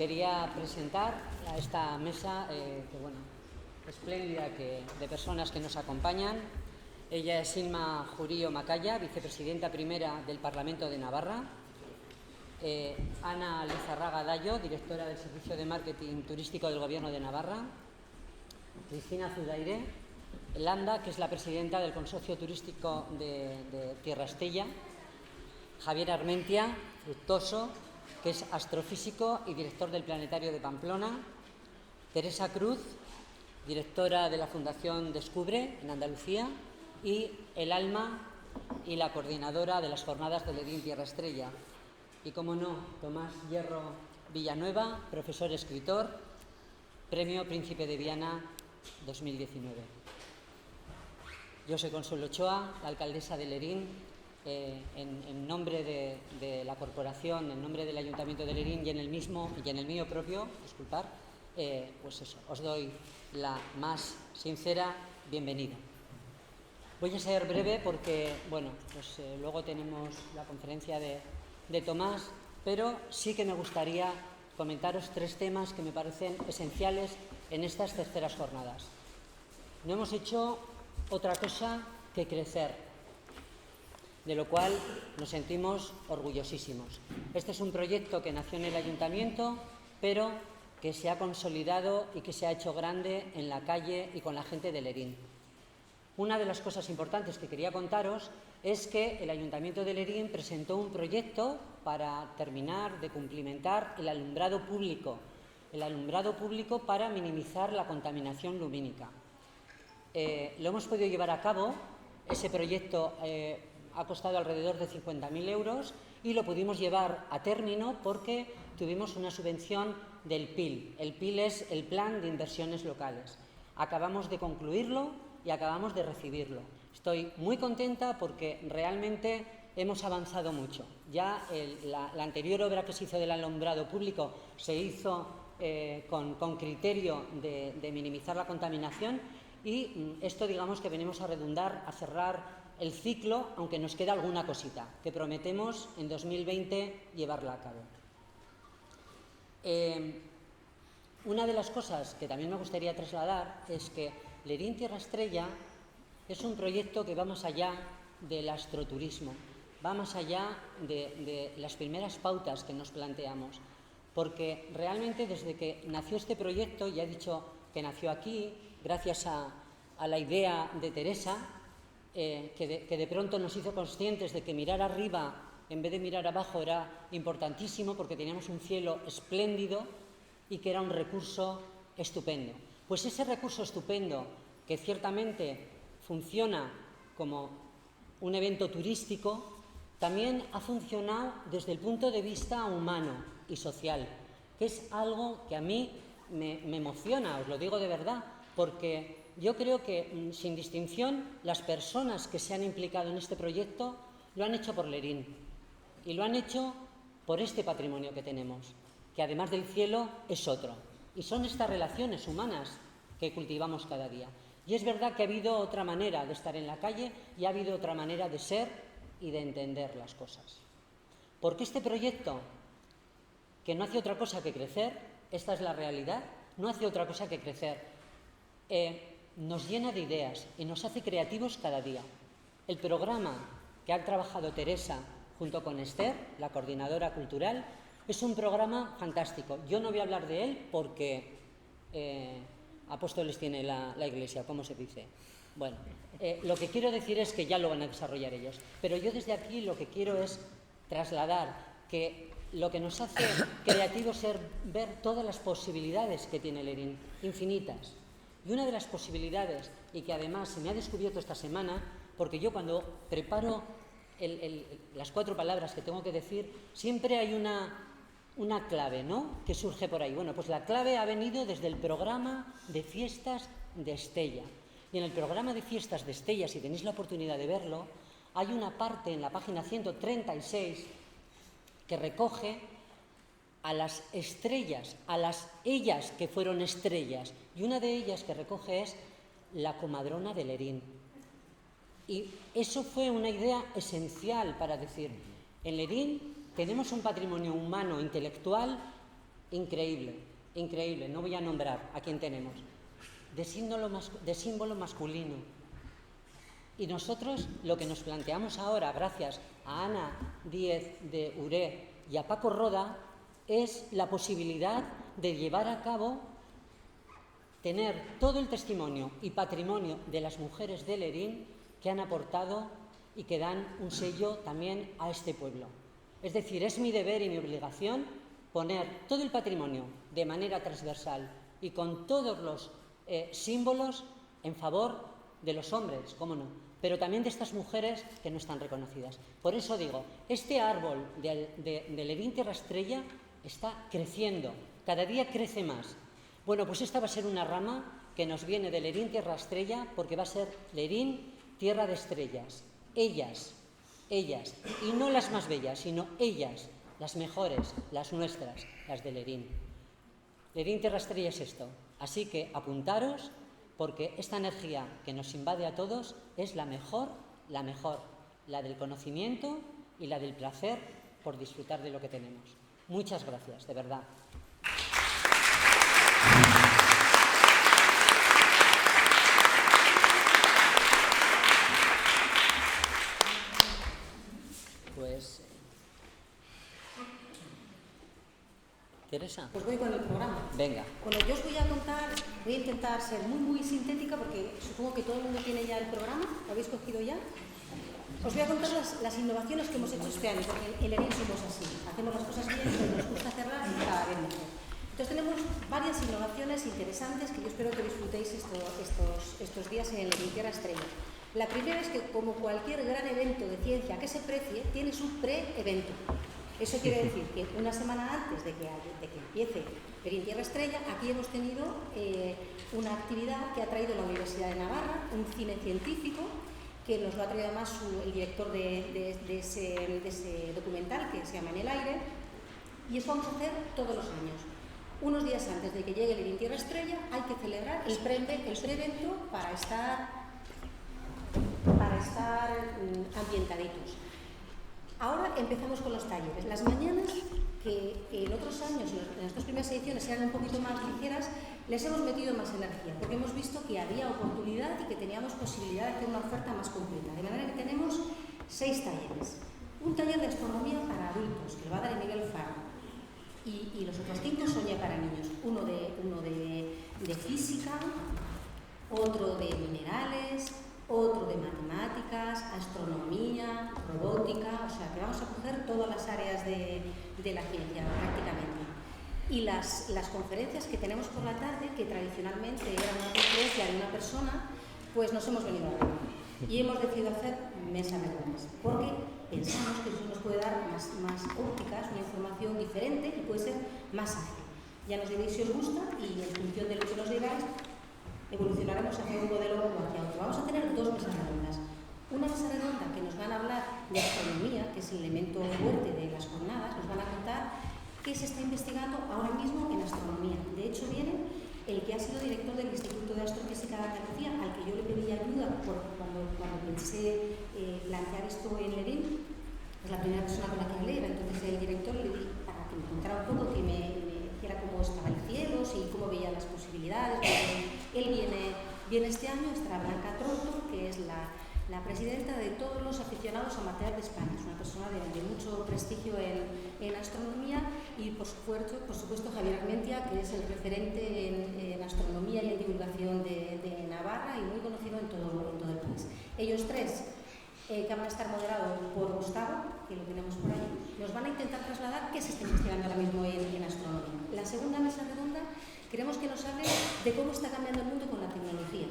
quería presentar a esta mesa espléndida de personas que nos acompañan. Ella es Inma Jurío Macaya, vicepresidenta primera del Parlamento de Navarra. Ana Lizarraga Dayo, directora del Servicio de Marketing Turístico del Gobierno de Navarra. Cristina Zudaire Landa, que es la presidenta del Consorcio Turístico de Tierra Estella. Javier Armentia Fructoso, que es astrofísico y director del Planetario de Pamplona. Teresa Cruz, directora de la Fundación Descubre en Andalucía, y el alma y la coordinadora de las jornadas de Lerín Tierra Estrella. Y, como no, Tomás Hierro Villanueva, profesor escritor, Premio Príncipe de Viana 2019. Yo soy Consuelo Ochoa, la alcaldesa de Lerín. En nombre de la corporación, en nombre del Ayuntamiento de Lerín y en el mío propio, os doy la más sincera bienvenida. Voy a ser breve porque, luego tenemos la conferencia de Tomás, pero sí que me gustaría comentaros 3 temas que me parecen esenciales en estas terceras jornadas. No hemos hecho otra cosa que crecer, de lo cual nos sentimos orgullosísimos. Este es un proyecto que nació en el Ayuntamiento, pero que se ha consolidado y que se ha hecho grande en la calle y con la gente de Lerín. Una de las cosas importantes que quería contaros es que el Ayuntamiento de Lerín presentó un proyecto para terminar de cumplimentar el alumbrado público para minimizar la contaminación lumínica. Lo hemos podido llevar a cabo. Ese proyecto ha costado alrededor de 50.000 euros y lo pudimos llevar a término porque tuvimos una subvención del PIL. El PIL es el Plan de Inversiones Locales. Acabamos de concluirlo y acabamos de recibirlo. Estoy muy contenta porque realmente hemos avanzado mucho. Ya la anterior obra que se hizo del alumbrado público se hizo con criterio de minimizar la contaminación, y esto, digamos, que venimos a redundar, a cerrar el ciclo, aunque nos queda alguna cosita que prometemos en 2020 llevarla a cabo. Una de las cosas que también me gustaría trasladar es que Lerín Tierra Estrella es un proyecto que va más allá del astroturismo, va más allá de las primeras pautas que nos planteamos, porque realmente desde que nació este proyecto, ya he dicho que nació aquí gracias a la idea de Teresa, que de pronto nos hizo conscientes de que mirar arriba en vez de mirar abajo era importantísimo, porque teníamos un cielo espléndido y que era un recurso estupendo. Pues ese recurso estupendo, que ciertamente funciona como un evento turístico, también ha funcionado desde el punto de vista humano y social, que es algo que a mí me emociona, os lo digo de verdad, porque yo creo que, sin distinción, las personas que se han implicado en este proyecto lo han hecho por Lerín y lo han hecho por este patrimonio que tenemos, que además del cielo es otro, y son estas relaciones humanas que cultivamos cada día. Y es verdad que ha habido otra manera de estar en la calle y ha habido otra manera de ser y de entender las cosas. Porque este proyecto, que no hace otra cosa que crecer, esta es la realidad, no hace otra cosa que crecer, nos llena de ideas y nos hace creativos cada día. El programa que ha trabajado Teresa junto con Esther, la coordinadora cultural, es un programa fantástico. Yo no voy a hablar de él porque apóstoles tiene la Iglesia, ¿cómo se dice? Bueno, lo que quiero decir es que ya lo van a desarrollar ellos. Pero yo desde aquí lo que quiero es trasladar que lo que nos hace creativos es ver todas las posibilidades que tiene Lerín, infinitas. Y una de las posibilidades, y que además se me ha descubierto esta semana, porque yo cuando preparo las 4 palabras que tengo que decir, siempre hay una clave, ¿no?, que surge por ahí. Bueno, pues la clave ha venido desde el programa de fiestas de Estella. Y en el programa de fiestas de Estella, si tenéis la oportunidad de verlo, hay una parte en la página 136 que recoge a las estrellas, ellas que fueron estrellas, y una de ellas que recoge es la comadrona de Lerín. Y eso fue una idea esencial para decir, en Lerín tenemos un patrimonio humano, intelectual, increíble, increíble, no voy a nombrar a quién tenemos, de símbolo masculino. Y nosotros lo que nos planteamos ahora, gracias a Ana Díez de Uré y a Paco Roda, es la posibilidad de llevar a cabo, tener todo el testimonio y patrimonio de las mujeres de Lerín que han aportado y que dan un sello también a este pueblo. Es decir, es mi deber y mi obligación poner todo el patrimonio de manera transversal y con todos los símbolos en favor de los hombres, cómo no, pero también de estas mujeres que no están reconocidas. Por eso digo, este árbol de Lerín Tierra Estrella está creciendo, cada día crece más. Bueno, pues esta va a ser una rama que nos viene de Lerín Tierra Estrella, porque va a ser Lerín Tierra de Estrellas. Ellas, y no las más bellas, sino ellas, las mejores, las nuestras, las de Lerín. Lerín Tierra Estrella es esto. Así que apuntaros, porque esta energía que nos invade a todos es la mejor, la del conocimiento y la del placer por disfrutar de lo que tenemos. Muchas gracias, de verdad. Pues, Teresa. Pues voy con el programa. Venga. Bueno, yo os voy a contar, voy a intentar ser muy sintética porque supongo que todo el mundo tiene ya el programa, ¿lo habéis cogido ya? Os voy a contar las innovaciones que hemos hecho este año, porque en Lerín somos así, hacemos las cosas bien, pero nos gusta hacerlas cada vez mejor. Entonces tenemos varias innovaciones interesantes que yo espero que disfrutéis estos días en Lerín Tierra Estrella. La primera es que, como cualquier gran evento de ciencia que se precie, tiene su pre-evento. Eso quiere decir que una semana antes de que empiece Lerín Tierra Estrella, aquí hemos tenido una actividad que ha traído la Universidad de Navarra, un cine científico, que nos lo ha traído además el director de ese documental, que se llama En el aire, y eso vamos a hacer todos los años. Unos días antes de que llegue Lerín Tierra Estrella hay que celebrar el pre-evento para estar ambientaditos. Ahora empezamos con los talleres. Las mañanas, que en otros años, en estas primeras ediciones, eran un poquito más ligeras, les hemos metido más energía, porque hemos visto que había oportunidad y que teníamos posibilidad de hacer una oferta más completa. De manera que tenemos 6 talleres. Un taller de astronomía para adultos, que lo va a dar en nivel FAR, y los otros 5 son ya para niños. Uno de física, otro de minerales, otro de matemáticas, astronomía, robótica, o sea que vamos a coger todas las áreas de la ciencia prácticamente. Y las conferencias que tenemos por la tarde, que tradicionalmente eran una conferencia de una persona, pues nos hemos venido arriba y hemos decidido hacer mesas redondas, porque pensamos que eso nos puede dar más ópticas, una información diferente y puede ser más ágil. Ya nos diréis si os gusta y en función de lo que nos digáis, evolucionaremos hacia un modelo o hacia otro. Vamos a tener 2 mesas redondas. Una mesa redonda que nos van a hablar de astronomía, que es el elemento fuerte de las jornadas, nos van a contar qué se está investigando ahora mismo en astronomía. De hecho, viene el que ha sido director del Instituto de Astrofísica de Andalucía, al que yo le pedí ayuda cuando pensé plantear esto en Lerín. Es la primera persona con la que hablé, entonces el director le di para que me contara un poco, que me dijera cómo estaba el cielo, y cómo veía las posibilidades. Él viene este año, estará Blanca Tronto, que es la presidenta de todos los aficionados amateur de España. Es una persona de mucho prestigio en astronomía, y por supuesto Javier Armentia, que es el referente en astronomía y en divulgación de Navarra y muy conocido en todo el país. Ellos 3, que van a estar moderados por Gustavo, que lo tenemos por ahí, nos van a intentar trasladar qué se está investigando ahora mismo en astronomía. La segunda mesa redonda queremos que nos hable de cómo está cambiando el mundo con la tecnología,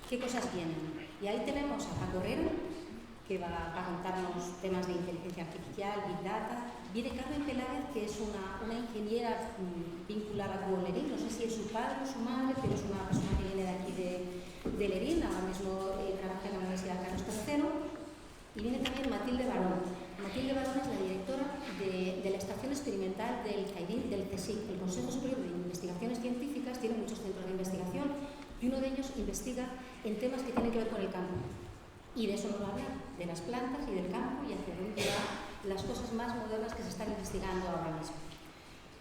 qué cosas vienen. Y ahí tenemos a Paco Herrero, que va a contarnos temas de inteligencia artificial, Big Data. Viene Carmen Peláez, que es una ingeniera vinculada con Lerín, no sé si es su padre o su madre, pero es una persona que viene de aquí de Lerín, ahora mismo trabaja en la Universidad Carlos III. Y viene también Matilde Barón. Matilde Barón es la directora de la estación experimental del CAIDIN, del CSIC, el Consejo Superior de Investigaciones Científicas. Tiene muchos centros de investigación y uno de ellos investiga en temas que tienen que ver con el campo. Y de eso nos va a hablar, de las plantas y del campo, y hacia dónde van las cosas más modernas que se están investigando ahora mismo.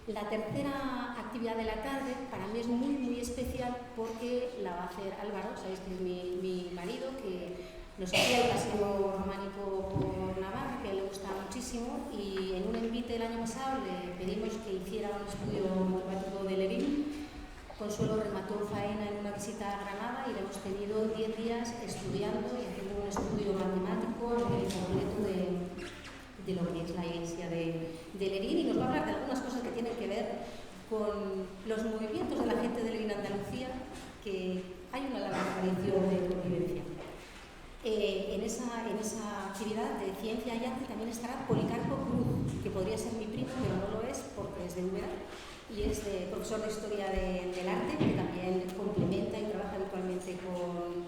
La tercera actividad de la tarde para mí es muy especial porque la va a hacer Álvaro, sabéis que es mi marido, que nos hacía el paseo románico por Navarra, que a él le gusta muchísimo, y en un envite el año pasado le pedimos que hiciera un estudio matemático de Lerín. Consuelo remató faena en una visita a Granada y le hemos tenido 10 días estudiando y haciendo un estudio matemático completo de lo que es la iglesia de Lerín, y nos va a hablar de algunas cosas que tienen que ver con los movimientos de la gente de Lerín Andalucía, que hay una larga tradición de convivencia. En esa actividad de ciencia y arte también estará Policarpo Cruz, que podría ser mi primo, pero no lo es porque es de Úbeda y es profesor de Historia del Arte, que también complementa y trabaja habitualmente con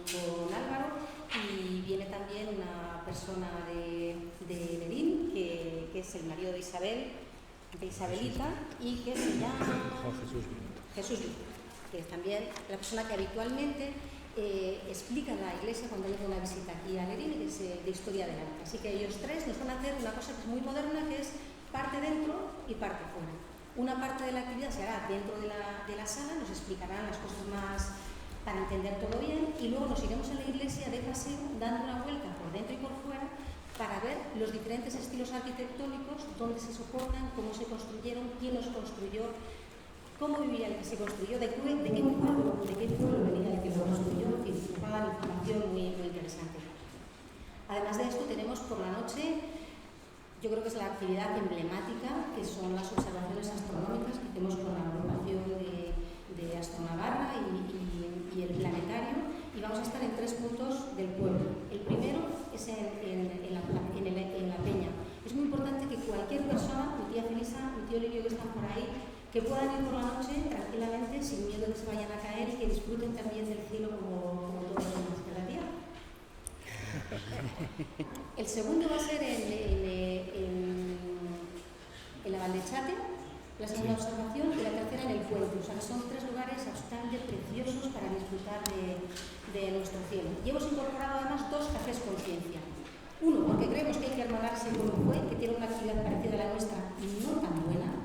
Álvaro. Y viene también una persona de Lerín, que es el marido de Isabelita, y que se llama Jesús Luis, que es también la persona que habitualmente explica la iglesia cuando llega una visita aquí a Lerín, que es de Historia del Arte. Así que ellos tres nos van a hacer una cosa que es muy moderna, que es parte dentro y parte fuera. Una parte de la actividad se hará dentro de la sala, nos explicarán las cosas más para entender todo bien, y luego nos iremos a la iglesia de paseo dando una vuelta por dentro y por fuera para ver los diferentes estilos arquitectónicos, dónde se soportan, cómo se construyeron, quién los construyó, cómo vivía el que se construyó, de qué pueblo venía el que lo construyó, en fin, una información muy interesante. Además de esto tenemos por la noche, yo creo que es la actividad emblemática, que son las observaciones astronómicas que hacemos con la agrupación de Astronavarra y el planetario, y vamos a estar en 3 puntos del pueblo. El primero es en la Peña. Es muy importante que cualquier persona, mi tía Felisa, mi tío Lirio, que están por ahí, que puedan ir por la noche tranquilamente, sin miedo de que se vayan a caer, y que disfruten también del cielo como todos los demás de la tierra. El segundo va a ser en la Valdechate, la segunda observación, y la tercera en el puente. O sea, que son 3 lugares absolutamente preciosos para disfrutar de nuestro cielo. Y hemos incorporado además 2 cafés conciencia. Uno, porque creemos que hay que hermanarse con un juez que tiene una actividad parecida a la nuestra y no tan buena,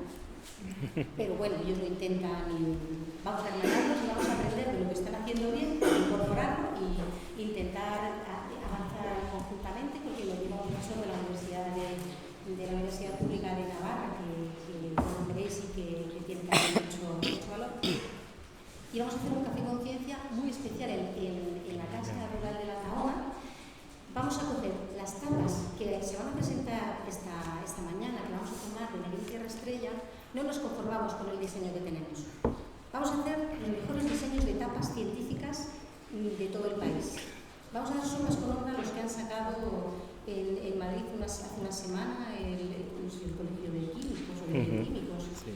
pero bueno, ellos lo intentan, y vamos a hermanarnos y vamos a aprender de lo que están haciendo bien, incorporarlo e intentar avanzar conjuntamente, porque lo lleva un profesor de la Universidad Pública de Navarra, que conoceréis y que tiene también mucho valor. Y vamos a hacer un café conciencia muy especial en la Casa Rural de la Tahona. Vamos a coger las tapas que se van a presentar esta mañana, que vamos a tomar de Lerín Tierra Estrella. No nos conformamos con el diseño que tenemos. Vamos a hacer los mejores diseños de tapas científicas de todo el país. Vamos a dar sombras con obra los que han sacado en Madrid hace una semana el Colegio de Químicos o de Bioquímicos. Sí.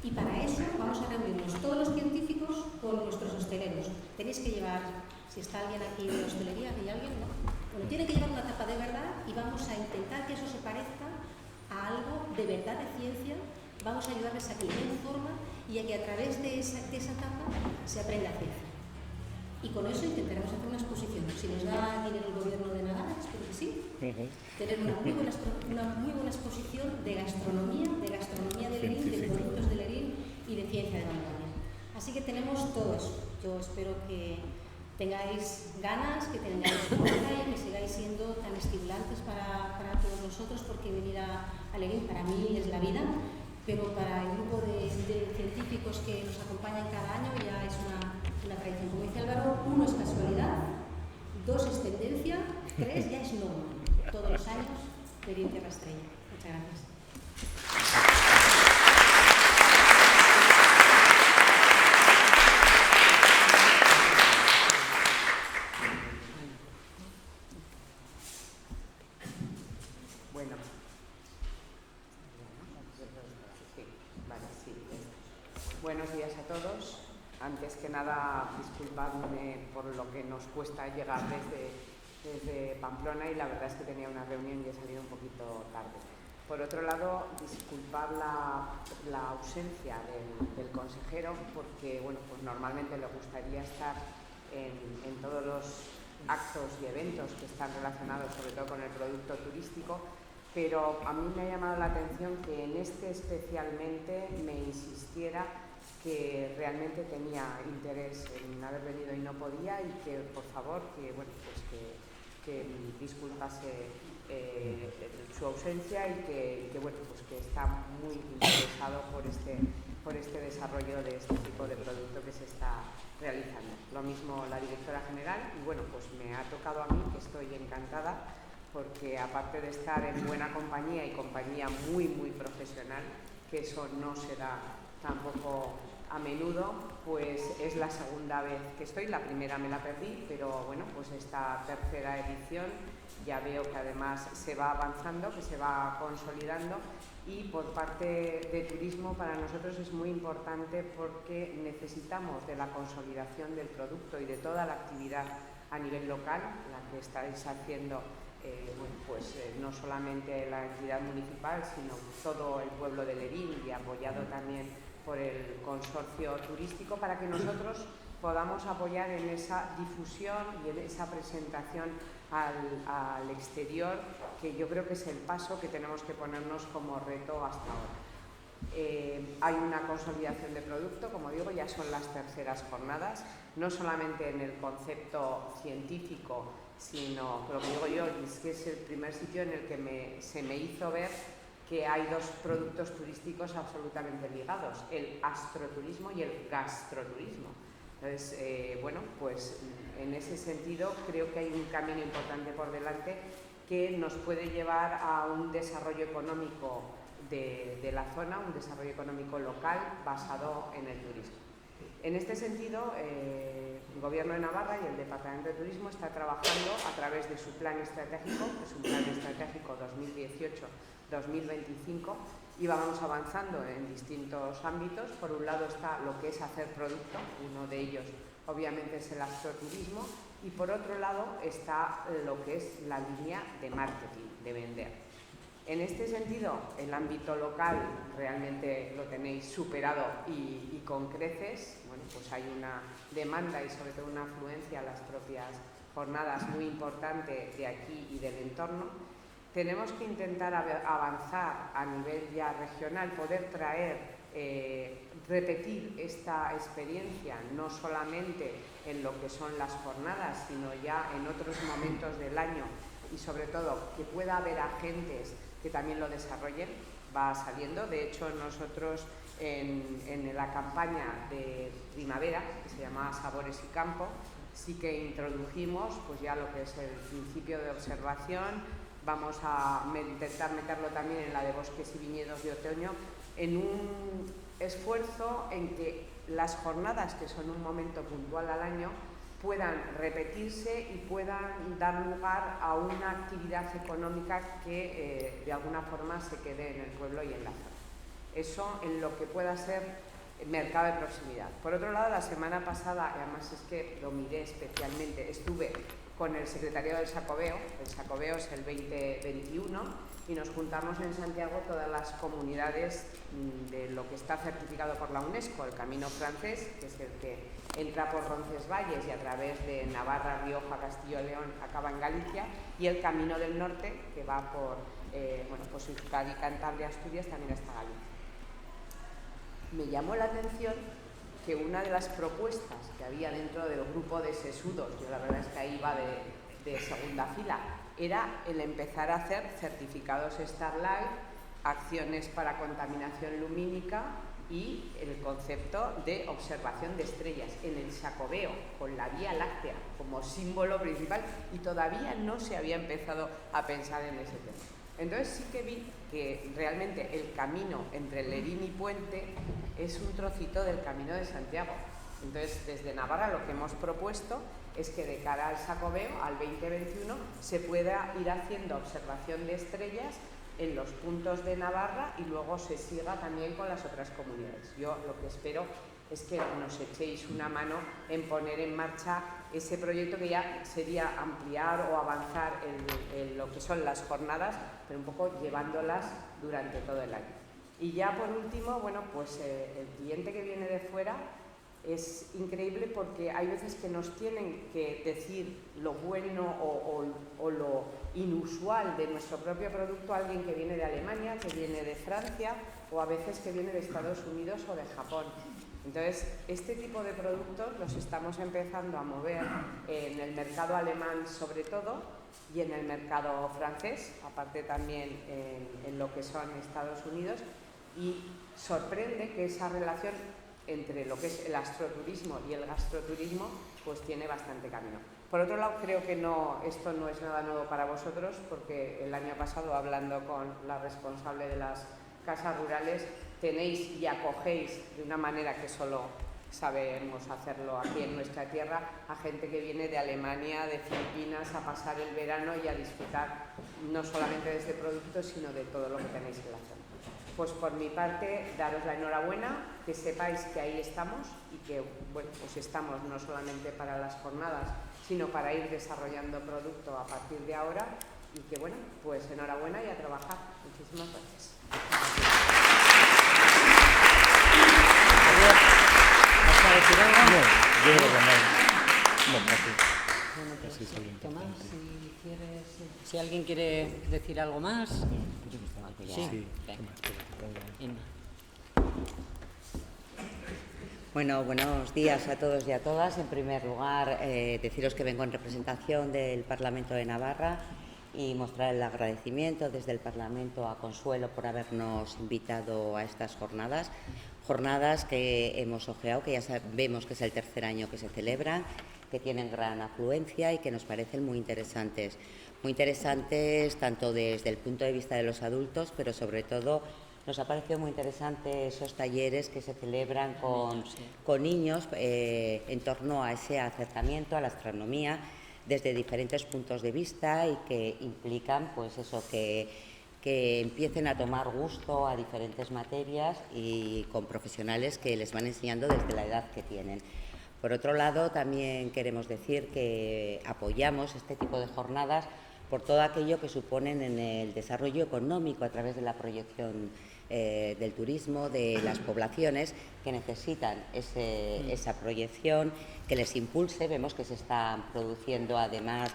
Y para eso vamos a reunirnos todos los científicos con nuestros hosteleros. Tenéis que llevar, si está alguien aquí de hostelería, ¿hay alguien? ¿No? Bueno, tiene que llevar una tapa de verdad, y vamos a intentar que eso se parezca a algo de verdad, de ciencia. Vamos a ayudarles a que le den forma y a que a través de esa tapa se aprenda ciencia. Y con eso intentaremos hacer una exposición. Si nos da dinero el gobierno de Navarra, espero que sí, tener una muy buena exposición de gastronomía de Lerín, de productos de Lerín y de ciencia de vanguardia. Así que tenemos todo eso. Yo espero que tengáis ganas, que tengáis fuerza y que sigáis siendo tan estimulantes para todos nosotros, porque venir a Lerín para mí es la vida, pero para el grupo de científicos que nos acompañan cada año ya es una tradición. Como dice Álvaro, 1 es casualidad, 2 es tendencia, 3 ya es norma. Todos los años, Lerín Tierra Estrella. Muchas gracias. Buenos días a todos. Antes que nada, disculpadme por lo que nos cuesta llegar desde Pamplona, y la verdad es que tenía una reunión y he salido un poquito tarde. Por otro lado, disculpad la ausencia del consejero, porque bueno, pues normalmente le gustaría estar en todos los actos y eventos que están relacionados sobre todo con el producto turístico, pero a mí me ha llamado la atención que en este especialmente me insistiera que realmente tenía interés en haber venido y no podía, y que por favor que disculpase su ausencia, y que está muy interesado por este desarrollo de este tipo de producto que se está realizando. Lo mismo la directora general, y bueno, pues me ha tocado a mí, que estoy encantada, porque aparte de estar en buena compañía y compañía muy profesional, que eso no se da tampoco a menudo, pues es la segunda vez que estoy. La primera me la perdí, pero bueno, pues esta tercera edición ya veo que además se va avanzando, que se va consolidando, y por parte de turismo para nosotros es muy importante, porque necesitamos de la consolidación del producto y de toda la actividad a nivel local, la que estáis haciendo no solamente la entidad municipal, sino todo el pueblo de Lerín, y apoyado también por el consorcio turístico, para que nosotros podamos apoyar en esa difusión y en esa presentación al exterior, que yo creo que es el paso que tenemos que ponernos como reto hasta ahora. Hay una consolidación de producto, como digo, ya son las terceras jornadas, no solamente en el concepto científico, sino, lo que digo yo, es que es el primer sitio en el que se me hizo ver que hay dos productos turísticos absolutamente ligados, el astroturismo y el gastroturismo. Entonces, en ese sentido creo que hay un camino importante por delante que nos puede llevar a un desarrollo económico de la zona, un desarrollo económico local basado en el turismo. En este sentido, el Gobierno de Navarra y el Departamento de Turismo está trabajando a través de su plan estratégico, que es un plan estratégico 2018-2025, y vamos avanzando en distintos ámbitos. Por un lado está lo que es hacer producto, uno de ellos obviamente es el astroturismo, y por otro lado está lo que es la línea de marketing, de vender. En este sentido, el ámbito local realmente lo tenéis superado y con creces. Bueno, pues hay una demanda y sobre todo una afluencia a las propias jornadas muy importante de aquí y del entorno. Tenemos que intentar avanzar a nivel ya regional, poder traer, repetir esta experiencia, no solamente en lo que son las jornadas, sino ya en otros momentos del año, y sobre todo que pueda haber agentes que también lo desarrollen. Va saliendo. De hecho, nosotros en la campaña de primavera, que se llamaba Sabores y Campo, sí que introdujimos pues ya lo que es el principio de observación. Vamos a intentar meterlo también en la de bosques y viñedos de otoño, en un esfuerzo en que las jornadas, que son un momento puntual al año, puedan repetirse y puedan dar lugar a una actividad económica que de alguna forma se quede en el pueblo y en la zona. Eso en lo que pueda ser el mercado de proximidad. Por otro lado, la semana pasada, y además es que lo miré especialmente, estuve con el secretariado del Xacobeo. El Xacobeo es el 2021, y nos juntamos en Santiago todas las comunidades de lo que está certificado por la UNESCO, el Camino Francés, que es el que entra por Roncesvalles y a través de Navarra, Rioja, Castillo y León acaba en Galicia, y el Camino del Norte, que va por Euskadi, Cantabria, Asturias, también hasta Galicia. Me llamó la atención que una de las propuestas que había dentro del grupo de sesudos, yo la verdad es que ahí iba de segunda fila, era el empezar a hacer certificados Starlight, acciones para contaminación lumínica y el concepto de observación de estrellas en el Xacobeo, con la Vía Láctea como símbolo principal, y todavía no se había empezado a pensar en ese tema. Entonces sí que vi que realmente el camino entre Lerín y Puente es un trocito del Camino de Santiago. Entonces, desde Navarra lo que hemos propuesto es que de cara al Xacobeo, al 2021, se pueda ir haciendo observación de estrellas en los puntos de Navarra y luego se siga también con las otras comunidades. Yo lo que espero es que nos echéis una mano en poner en marcha ese proyecto, que ya sería ampliar o avanzar en lo que son las jornadas, pero un poco llevándolas durante todo el año. Y ya por último, bueno, pues el cliente que viene de fuera es increíble porque hay veces que nos tienen que decir lo bueno o lo inusual de nuestro propio producto a alguien que viene de Alemania, que viene de Francia o a veces que viene de Estados Unidos o de Japón. Entonces, este tipo de productos los estamos empezando a mover en el mercado alemán sobre todo y en el mercado francés, aparte también en lo que son Estados Unidos, y sorprende que esa relación entre lo que es el astroturismo y el gastroturismo pues tiene bastante camino. Por otro lado, creo que esto no es nada nuevo para vosotros, porque el año pasado, hablando con la responsable de las casas rurales, tenéis y acogéis de una manera que solo sabemos hacerlo aquí en nuestra tierra a gente que viene de Alemania, de Filipinas, a pasar el verano y a disfrutar no solamente de este producto, sino de todo lo que tenéis en la zona. Pues por mi parte, daros la enhorabuena, que sepáis que ahí estamos y que bueno, pues estamos no solamente para las jornadas, sino para ir desarrollando producto a partir de ahora y que bueno, pues enhorabuena y a trabajar. Muchísimas gracias. ¿Vas a decir algo? No, yo creo que no. No, gracias. Bueno, pues, Así es algo Tomás, importante. si alguien quiere decir algo más. Sí. Sí. Venga. Inma. Bueno, buenos días a todos y a todas. En primer lugar, deciros que vengo en representación del Parlamento de Navarra y mostrar el agradecimiento desde el Parlamento a Consuelo por habernos invitado a estas jornadas. Jornadas que hemos ojeado, que ya sabemos que es el tercer año que se celebran, que tienen gran afluencia y que nos parecen muy interesantes. Muy interesantes tanto desde el punto de vista de los adultos, pero sobre todo nos ha parecido muy interesante esos talleres que se celebran con niños en torno a ese acercamiento a la astronomía desde diferentes puntos de vista y que implican pues eso, que empiecen a tomar gusto a diferentes materias y con profesionales que les van enseñando desde la edad que tienen. Por otro lado, también queremos decir que apoyamos este tipo de jornadas por todo aquello que suponen en el desarrollo económico a través de la proyección del turismo, de las poblaciones que necesitan esa proyección, que les impulse. Vemos que se están produciendo además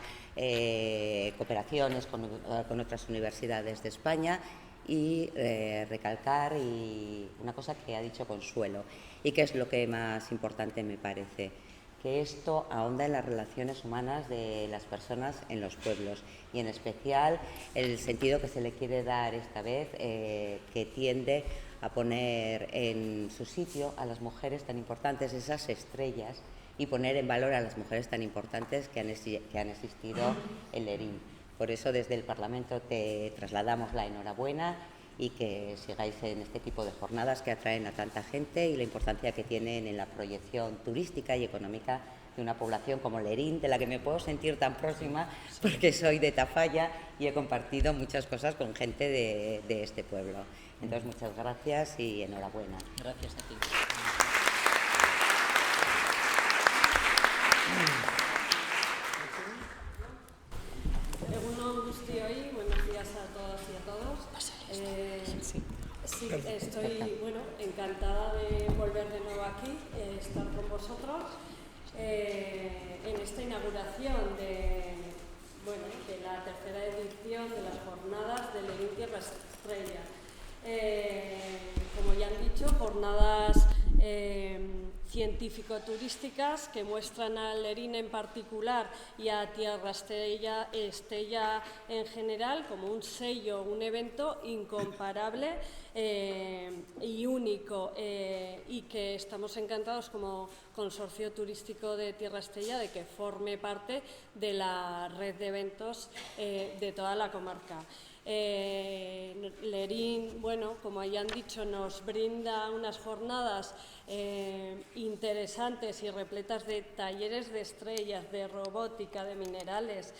cooperaciones con otras universidades de España y recalcar una cosa que ha dicho Consuelo y que es lo que más importante me parece, que esto ahonda en las relaciones humanas de las personas en los pueblos y en especial el sentido que se le quiere dar esta vez, que tiende a poner en su sitio a las mujeres tan importantes, esas estrellas, y poner en valor a las mujeres tan importantes que han existido en Lerín. Por eso desde el Parlamento te trasladamos la enhorabuena y que sigáis en este tipo de jornadas que atraen a tanta gente y la importancia que tienen en la proyección turística y económica de una población como Lerín, de la que me puedo sentir tan próxima porque soy de Tafalla y he compartido muchas cosas con gente de este pueblo. Entonces, muchas gracias y enhorabuena. Gracias a ti. Egunon guztioi, buenos días a todas y a todos. Sí, estoy encantada de volver de nuevo aquí, estar con vosotros en esta inauguración de la tercera edición de las jornadas de Lerín Tierra Estrella. Como ya han dicho, jornadas científico-turísticas que muestran a Lerín en particular y a Tierra Estella en general como un sello, un evento incomparable y único y que estamos encantados como Consorcio Turístico de Tierra Estella de que forme parte de la red de eventos de toda la comarca. Lerín, como ya han dicho, nos brinda unas jornadas interesantes y repletas de talleres de estrellas, de robótica, de minerales,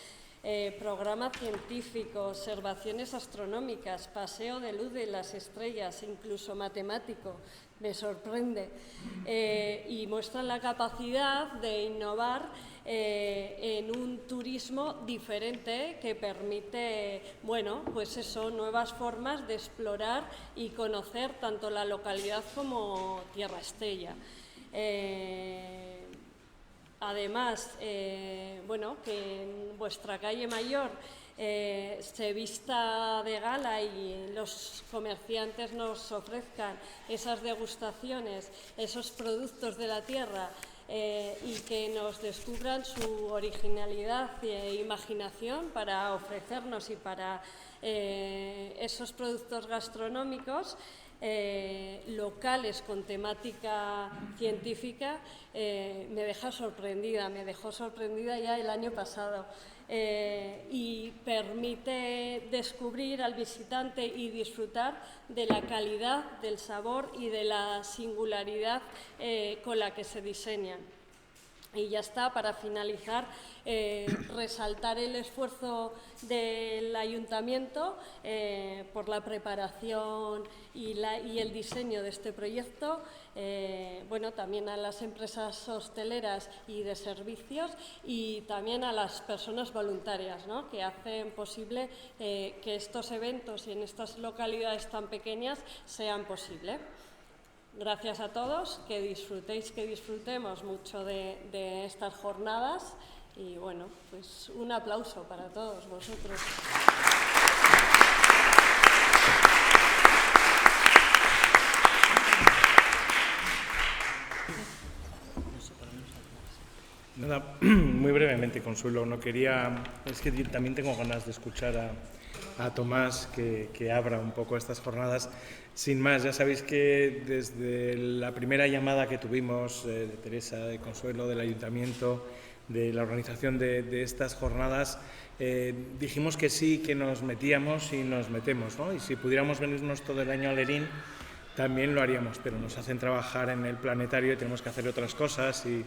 programa científico, observaciones astronómicas, paseo de luz de las estrellas, incluso matemático. Me sorprende. Y muestran la capacidad de innovar en un turismo diferente que permite, nuevas formas de explorar y conocer tanto la localidad como Tierra Estella. Además, bueno, que en vuestra calle mayor se vista de gala y los comerciantes nos ofrezcan esas degustaciones, esos productos de la tierra y que nos descubran su originalidad e imaginación para ofrecernos y para esos productos gastronómicos locales con temática científica, me dejó sorprendida ya el año pasado. Y permite descubrir al visitante y disfrutar de la calidad, del sabor y de la singularidad con la que se diseñan. Y ya está, para finalizar, resaltar el esfuerzo del Ayuntamiento por la preparación y el diseño de este proyecto, bueno, también a las empresas hosteleras y de servicios y también a las personas voluntarias, ¿no?, que hacen posible que estos eventos y en estas localidades tan pequeñas sean posibles. Gracias a todos, que disfrutemos mucho de estas jornadas y bueno, pues un aplauso para todos vosotros. Nada, muy brevemente, Consuelo, es que también tengo ganas de escuchar a Tomás que abra un poco estas jornadas. Sin más, ya sabéis que desde la primera llamada que tuvimos de Teresa, de Consuelo, del Ayuntamiento, de la organización de estas jornadas, dijimos que sí, que nos metíamos y nos metemos, ¿no? Y si pudiéramos venirnos todo el año a Lerín, también lo haríamos, pero nos hacen trabajar en el planetario y tenemos que hacer otras cosas y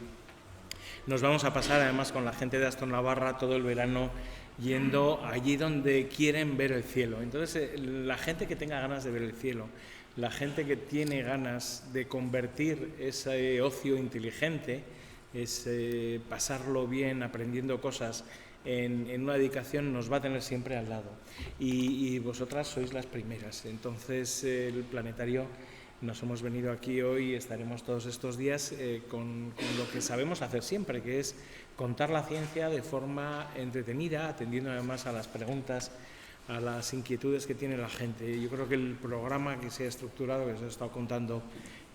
nos vamos a pasar además con la gente de Astornavarra todo el verano yendo allí donde quieren ver el cielo. Entonces, la gente que tenga ganas de ver el cielo, la gente que tiene ganas de convertir ese ocio inteligente, ese pasarlo bien aprendiendo cosas en una dedicación, nos va a tener siempre al lado. Y vosotras sois las primeras. Entonces, el planetario, nos hemos venido aquí hoy y estaremos todos estos días con lo que sabemos hacer siempre, que es contar la ciencia de forma entretenida, atendiendo además a las preguntas, a las inquietudes que tiene la gente. Yo creo que el programa que se ha estructurado, que se ha estado contando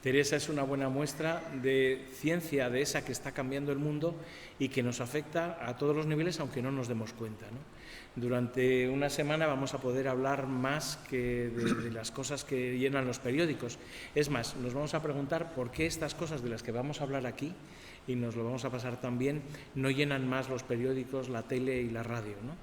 Teresa, es una buena muestra de ciencia, de esa que está cambiando el mundo y que nos afecta a todos los niveles, aunque no nos demos cuenta, ¿no? Durante una semana vamos a poder hablar más que de las cosas que llenan los periódicos. Es más, nos vamos a preguntar por qué estas cosas de las que vamos a hablar aquí, y nos lo vamos a pasar también, no llenan más los periódicos, la tele y la radio, ¿no?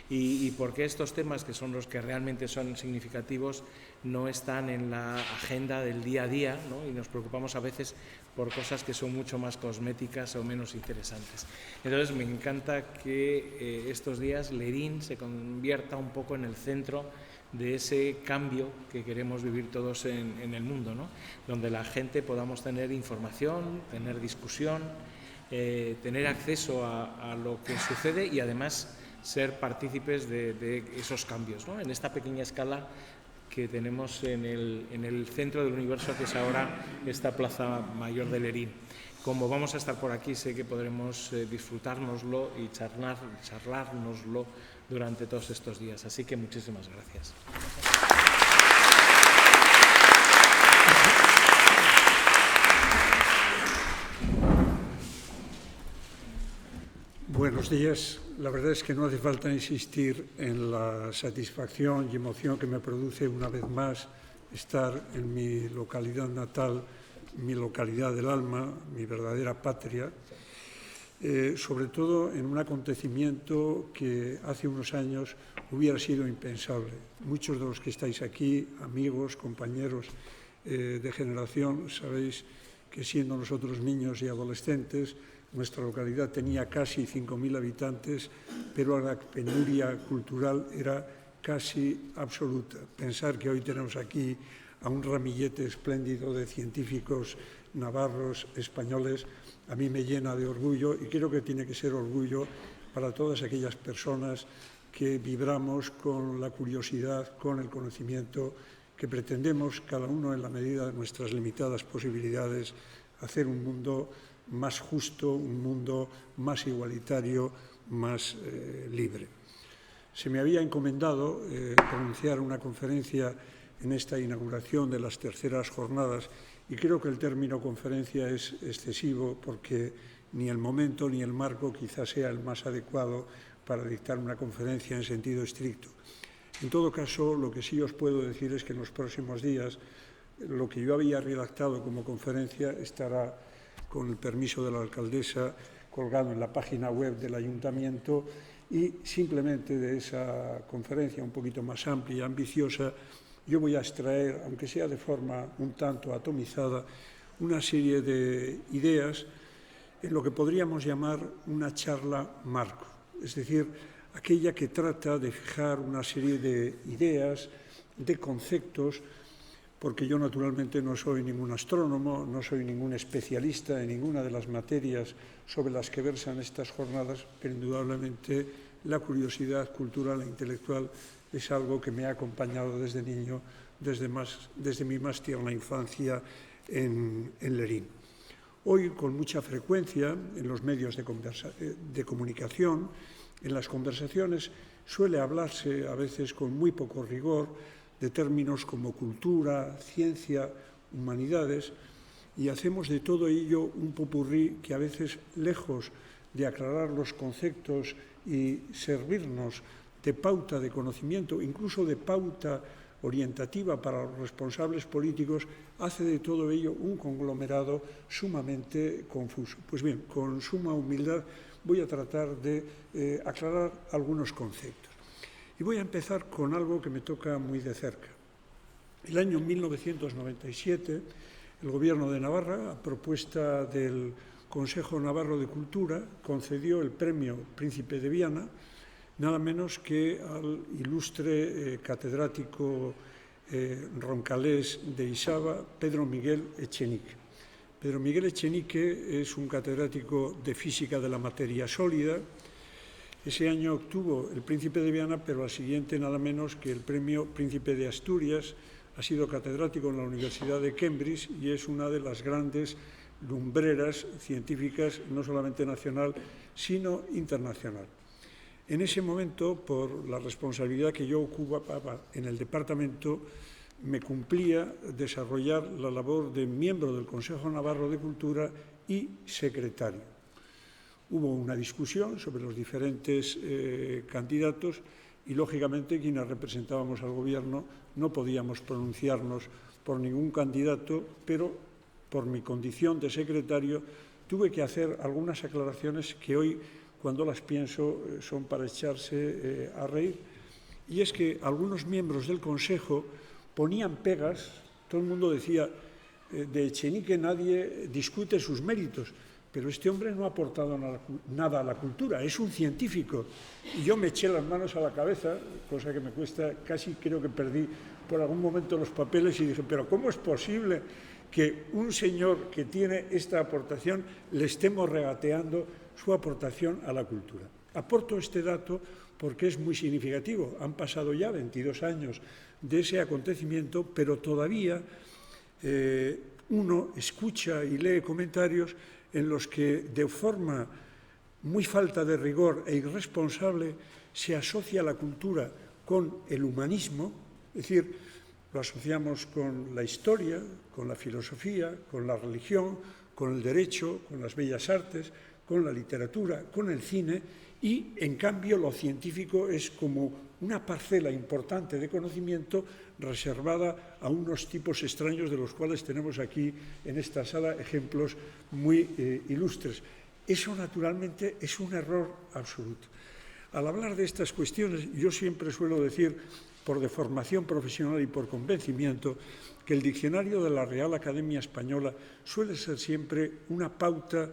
Y por qué estos temas, que son los que realmente son significativos, no están en la agenda del día a día, ¿no? Y nos preocupamos a veces por cosas que son mucho más cosméticas o menos interesantes. Entonces, me encanta que estos días Lerín se convierta un poco en el centro de ese cambio que queremos vivir todos en el mundo, ¿no? Donde la gente podamos tener información, tener discusión, tener acceso a lo que sucede y además ser partícipes de esos cambios, ¿no? En esta pequeña escala que tenemos en el centro del universo, que es ahora esta Plaza Mayor de Lerín. Como vamos a estar por aquí, sé que podremos disfrutárnoslo y charlárnoslo durante todos estos días. Así que muchísimas gracias. Buenos días. La verdad es que no hace falta insistir en la satisfacción y emoción que me produce una vez más estar en mi localidad natal, mi localidad del alma, mi verdadera patria, sobre todo en un acontecimiento que hace unos años hubiera sido impensable. Muchos de los que estáis aquí, amigos, compañeros de generación, sabéis que siendo nosotros niños y adolescentes, nuestra localidad tenía casi 5.000 habitantes, pero la penuria cultural era casi absoluta. Pensar que hoy tenemos aquí a un ramillete espléndido de científicos navarros, españoles, a mí me llena de orgullo y creo que tiene que ser orgullo para todas aquellas personas que vibramos con la curiosidad, con el conocimiento, que pretendemos, cada uno en la medida de nuestras limitadas posibilidades, hacer un mundo más justo, un mundo más igualitario, más libre. Se me había encomendado pronunciar una conferencia en esta inauguración de las terceras jornadas y creo que el término conferencia es excesivo porque ni el momento ni el marco quizás sea el más adecuado para dictar una conferencia en sentido estricto. En todo caso, lo que sí os puedo decir es que en los próximos días lo que yo había redactado como conferencia estará, con el permiso de la alcaldesa, colgado en la página web del Ayuntamiento y simplemente de esa conferencia un poquito más amplia y ambiciosa yo voy a extraer, aunque sea de forma un tanto atomizada, una serie de ideas en lo que podríamos llamar una charla marco, es decir, aquella que trata de fijar una serie de ideas, de conceptos, porque yo naturalmente no soy ningún astrónomo, no soy ningún especialista en ninguna de las materias sobre las que versan estas jornadas, pero indudablemente la curiosidad cultural e intelectual es algo que me ha acompañado desde niño, desde mi más tierna infancia en Lerín. Hoy, con mucha frecuencia, en los medios de comunicación, en las conversaciones, suele hablarse, a veces con muy poco rigor, de términos como cultura, ciencia, humanidades, y hacemos de todo ello un popurrí que a veces, lejos de aclarar los conceptos y servirnos de pauta de conocimiento, incluso de pauta orientativa para los responsables políticos, hace de todo ello un conglomerado sumamente confuso. Pues bien, con suma humildad voy a tratar de aclarar algunos conceptos. Y voy a empezar con algo que me toca muy de cerca. El año 1997, el Gobierno de Navarra, a propuesta del Consejo Navarro de Cultura, concedió el premio Príncipe de Viana, nada menos que al ilustre catedrático roncalés de Isaba, Pedro Miguel Echenique. Pedro Miguel Echenique es un catedrático de física de la materia sólida. Ese año obtuvo el Príncipe de Viana, pero al siguiente nada menos que el premio Príncipe de Asturias. Ha sido catedrático en la Universidad de Cambridge y es una de las grandes lumbreras científicas, no solamente nacional, sino internacional. En ese momento, por la responsabilidad que yo ocupaba en el departamento, me cumplía desarrollar la labor de miembro del Consejo Navarro de Cultura y secretario. Hubo una discusión sobre los diferentes candidatos y, lógicamente, quienes representábamos al Gobierno no podíamos pronunciarnos por ningún candidato, pero por mi condición de secretario tuve que hacer algunas aclaraciones que hoy, cuando las pienso, son para echarse a reír. Y es que algunos miembros del Consejo ponían pegas, todo el mundo decía, de Echenique nadie discute sus méritos, pero este hombre no ha aportado nada a la cultura, es un científico. Y yo me eché las manos a la cabeza, cosa que me cuesta, casi creo que perdí por algún momento los papeles y dije, pero ¿cómo es posible que un señor que tiene esta aportación le estemos regateando su aportación a la cultura? Aporto este dato porque es muy significativo. Han pasado ya 22 años de ese acontecimiento, pero todavía uno escucha y lee comentarios en los que, de forma muy falta de rigor e irresponsable, se asocia la cultura con el humanismo, es decir, lo asociamos con la historia, con la filosofía, con la religión, con el derecho, con las bellas artes, con la literatura, con el cine, y, en cambio, lo científico es como una parcela importante de conocimiento reservada a unos tipos extraños de los cuales tenemos aquí en esta sala ejemplos muy ilustres. Eso, naturalmente, es un error absoluto. Al hablar de estas cuestiones, yo siempre suelo decir, por deformación profesional y por convencimiento, que el diccionario de la Real Academia Española suele ser siempre una pauta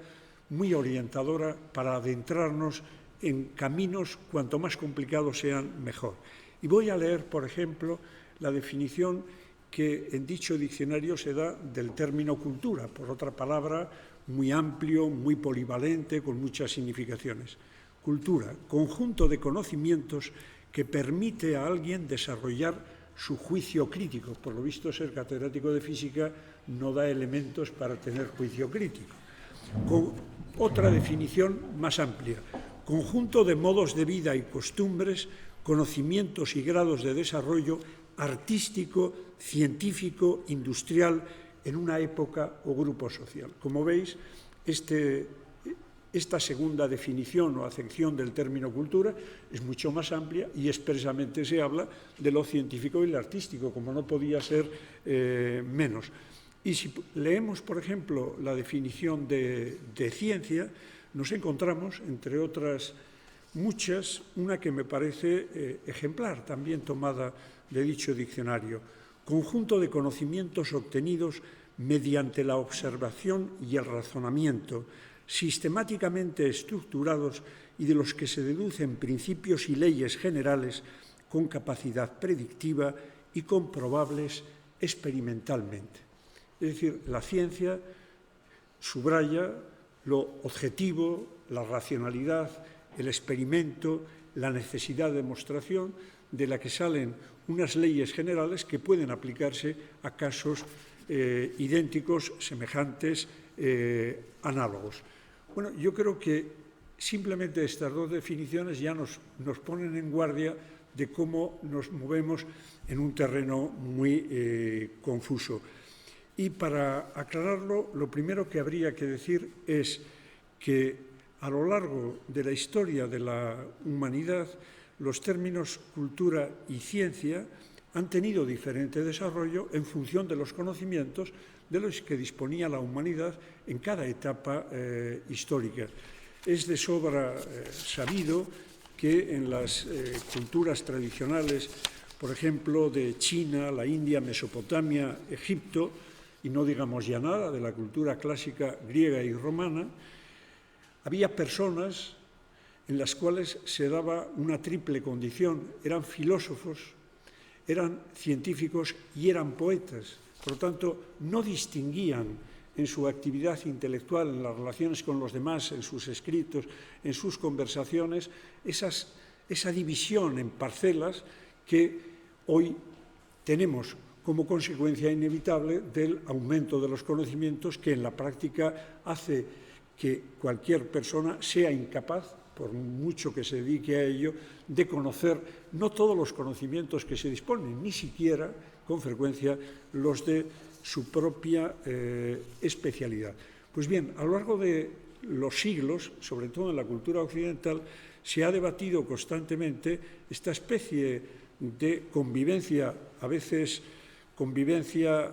muy orientadora para adentrarnos en caminos cuanto más complicados sean mejor. Y voy a leer, por ejemplo, la definición que en dicho diccionario se da del término cultura, por otra palabra muy amplio, muy polivalente, con muchas significaciones. Cultura, conjunto de conocimientos que permite a alguien desarrollar su juicio crítico. Por lo visto, ser catedrático de física no da elementos para tener juicio crítico. Con otra definición más amplia: conjunto de modos de vida y costumbres, conocimientos y grados de desarrollo artístico, científico, industrial en una época o grupo social. Como veis, esta segunda definición o acepción del término cultura es mucho más amplia y expresamente se habla de lo científico y lo artístico, como no podía ser menos. Y si leemos, por ejemplo, la definición de ciencia, nos encontramos, entre otras muchas, una que me parece ejemplar, también tomada de dicho diccionario: conjunto de conocimientos obtenidos mediante la observación y el razonamiento, sistemáticamente estructurados y de los que se deducen principios y leyes generales con capacidad predictiva y comprobables experimentalmente. Es decir, la ciencia subraya lo objetivo, la racionalidad, el experimento, la necesidad de demostración, de la que salen unas leyes generales que pueden aplicarse a casos idénticos, semejantes, análogos. Bueno, yo creo que simplemente estas dos definiciones ya nos ponen en guardia de cómo nos movemos en un terreno muy confuso. Y para aclararlo, lo primero que habría que decir es que a lo largo de la historia de la humanidad, los términos cultura y ciencia han tenido diferente desarrollo en función de los conocimientos de los que disponía la humanidad en cada etapa histórica. Es de sobra sabido que en las culturas tradicionales, por ejemplo, de China, la India, Mesopotamia, Egipto, y no digamos ya nada de la cultura clásica griega y romana, había personas en las cuales se daba una triple condición: eran filósofos, eran científicos y eran poetas. Por lo tanto, no distinguían en su actividad intelectual, en las relaciones con los demás, en sus escritos, en sus conversaciones, esa división en parcelas que hoy tenemos como consecuencia inevitable del aumento de los conocimientos, que en la práctica hace que cualquier persona sea incapaz, por mucho que se dedique a ello, de conocer no todos los conocimientos que se disponen, ni siquiera, con frecuencia, los de su propia especialidad. Pues bien, a lo largo de los siglos, sobre todo en la cultura occidental, se ha debatido constantemente esta especie de convivencia, a veces convivencia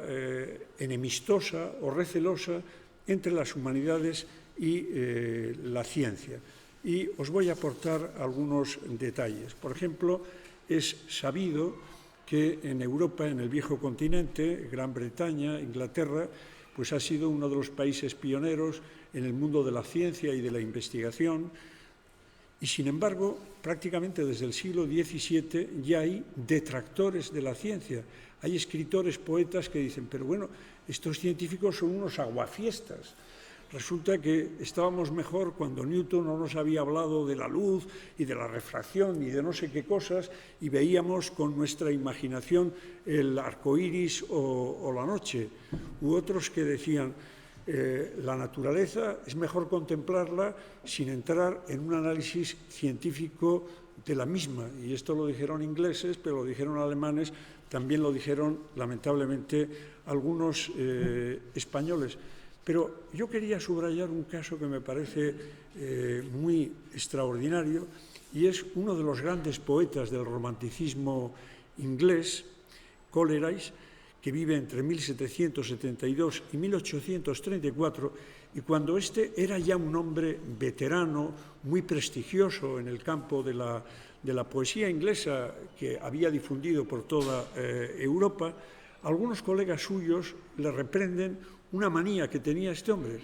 enemistosa o recelosa entre las humanidades y la ciencia. Y os voy a aportar algunos detalles. Por ejemplo, es sabido que en Europa, en el viejo continente, Gran Bretaña, Inglaterra, pues ha sido uno de los países pioneros en el mundo de la ciencia y de la investigación. Y, sin embargo, prácticamente desde el siglo XVII ya hay detractores de la ciencia. Hay escritores, poetas que dicen, pero bueno, estos científicos son unos aguafiestas. Resulta que estábamos mejor cuando Newton no nos había hablado de la luz y de la refracción y de no sé qué cosas, y veíamos con nuestra imaginación el arco iris o la noche. U otros que decían, la naturaleza es mejor contemplarla sin entrar en un análisis científico de la misma. Y esto lo dijeron ingleses, pero lo dijeron alemanes, también lo dijeron, lamentablemente, algunos españoles. Pero yo quería subrayar un caso que me parece muy extraordinario, y es uno de los grandes poetas del romanticismo inglés, Coleridge, que vive entre 1772 y 1834, y cuando éste era ya un hombre veterano, muy prestigioso en el campo de la poesía inglesa, que había difundido por toda Europa, algunos colegas suyos le reprenden una manía que tenía este hombre.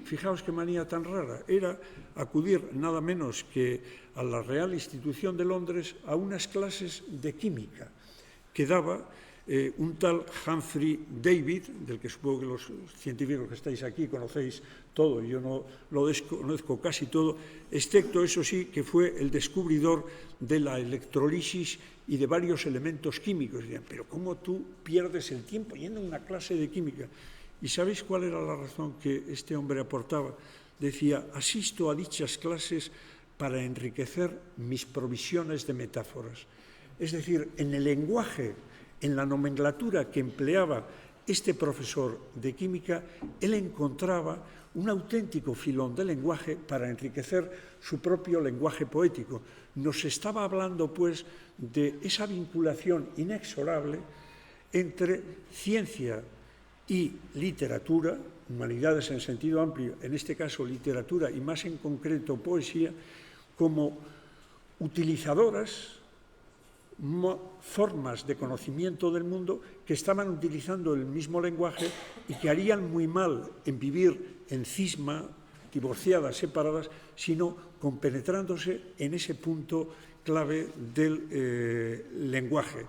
Fijaos qué manía tan rara. Era acudir nada menos que a la Real Institución de Londres a unas clases de química que daba un tal Humphrey David, del que supongo que los científicos que estáis aquí conocéis todo, yo no lo conozco casi todo, excepto, eso sí, que fue el descubridor de la electrolisis y de varios elementos químicos. Dirían, pero ¿cómo tú pierdes el tiempo yendo a una clase de química? ¿Y sabéis cuál era la razón que este hombre aportaba? Decía, asisto a dichas clases para enriquecer mis provisiones de metáforas. Es decir, en el lenguaje, en la nomenclatura que empleaba este profesor de química, él encontraba un auténtico filón de lenguaje para enriquecer su propio lenguaje poético. Nos estaba hablando, pues, de esa vinculación inexorable entre ciencia y literatura, humanidades en sentido amplio, en este caso literatura y más en concreto poesía, como utilizadoras, formas de conocimiento del mundo que estaban utilizando el mismo lenguaje y que harían muy mal en vivir en cisma, divorciadas, separadas, sino compenetrándose en ese punto clave del lenguaje.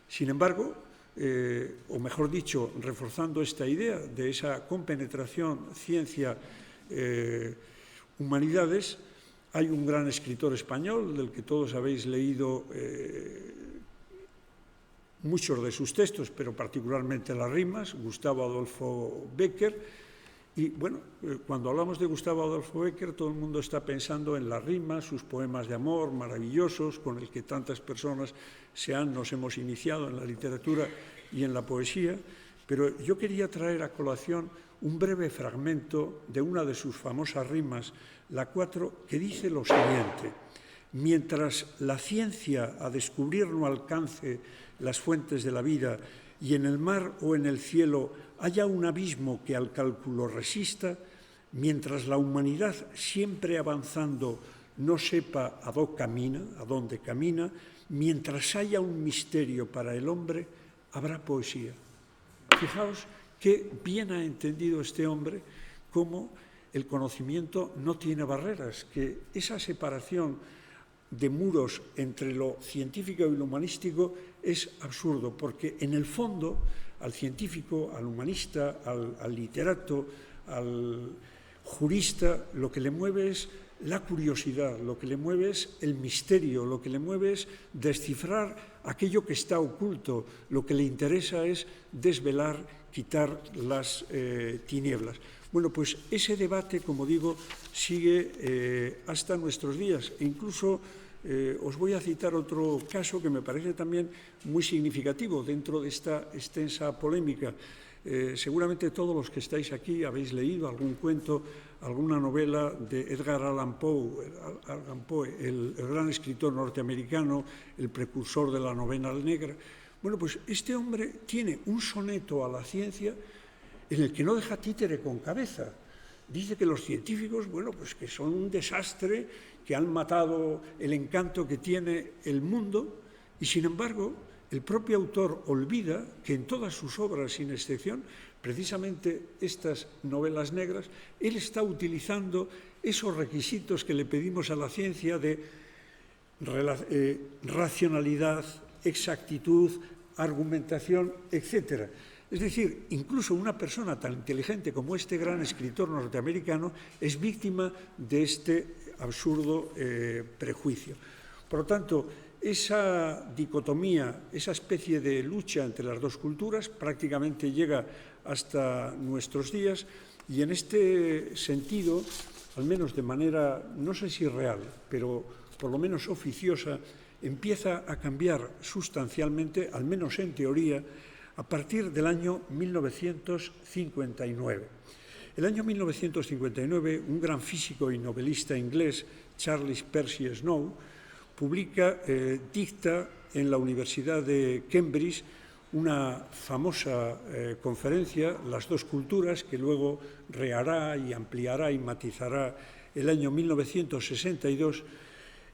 Sin embargo, o mejor dicho, reforzando esta idea de esa compenetración ciencia-humanidades, hay un gran escritor español del que todos habéis leído muchos de sus textos, pero particularmente las rimas, Gustavo Adolfo Bécquer. Y bueno, cuando hablamos de Gustavo Adolfo Bécquer, todo el mundo está pensando en las rimas, sus poemas de amor maravillosos, con el que tantas personas nos hemos iniciado en la literatura y en la poesía. Pero yo quería traer a colación un breve fragmento de una de sus famosas rimas, la 4, que dice lo siguiente: mientras la ciencia a descubrir no alcance las fuentes de la vida y en el mar o en el cielo haya un abismo que al cálculo resista, mientras la humanidad siempre avanzando no sepa a dónde camina, mientras haya un misterio para el hombre, habrá poesía. Fijaos qué bien ha entendido este hombre cómo el conocimiento no tiene barreras, que esa separación de muros entre lo científico y lo humanístico es absurdo, porque en el fondo al científico, al humanista, al literato, al jurista, lo que le mueve es la curiosidad, lo que le mueve es el misterio, lo que le mueve es descifrar aquello que está oculto, lo que le interesa es desvelar, quitar las tinieblas. Bueno, pues ese debate, como digo, sigue hasta nuestros días. E incluso os voy a citar otro caso que me parece también muy significativo dentro de esta extensa polémica. Seguramente todos los que estáis aquí habéis leído algún cuento, alguna novela de Edgar Allan Poe, el gran escritor norteamericano, el precursor de la novela negra. Bueno, pues este hombre tiene un soneto a la ciencia en el que no deja títere con cabeza. Dice que los científicos, bueno, pues que son un desastre, que han matado el encanto que tiene el mundo, y sin embargo, el propio autor olvida que en todas sus obras, sin excepción, precisamente estas novelas negras, él está utilizando esos requisitos que le pedimos a la ciencia de racionalidad, exactitud, argumentación, etc. Es decir, incluso una persona tan inteligente como este gran escritor norteamericano es víctima de este absurdo prejuicio. Por lo tanto, esa dicotomía, esa especie de lucha entre las dos culturas prácticamente llega hasta nuestros días y en este sentido, al menos de manera, no sé si real, pero por lo menos oficiosa, empieza a cambiar sustancialmente, al menos en teoría, a partir del año 1959. El año 1959, un gran físico y novelista inglés, Charles Percy Snow, dicta en la Universidad de Cambridge una famosa conferencia, Las dos culturas, que luego rehará y ampliará y matizará el año 1962,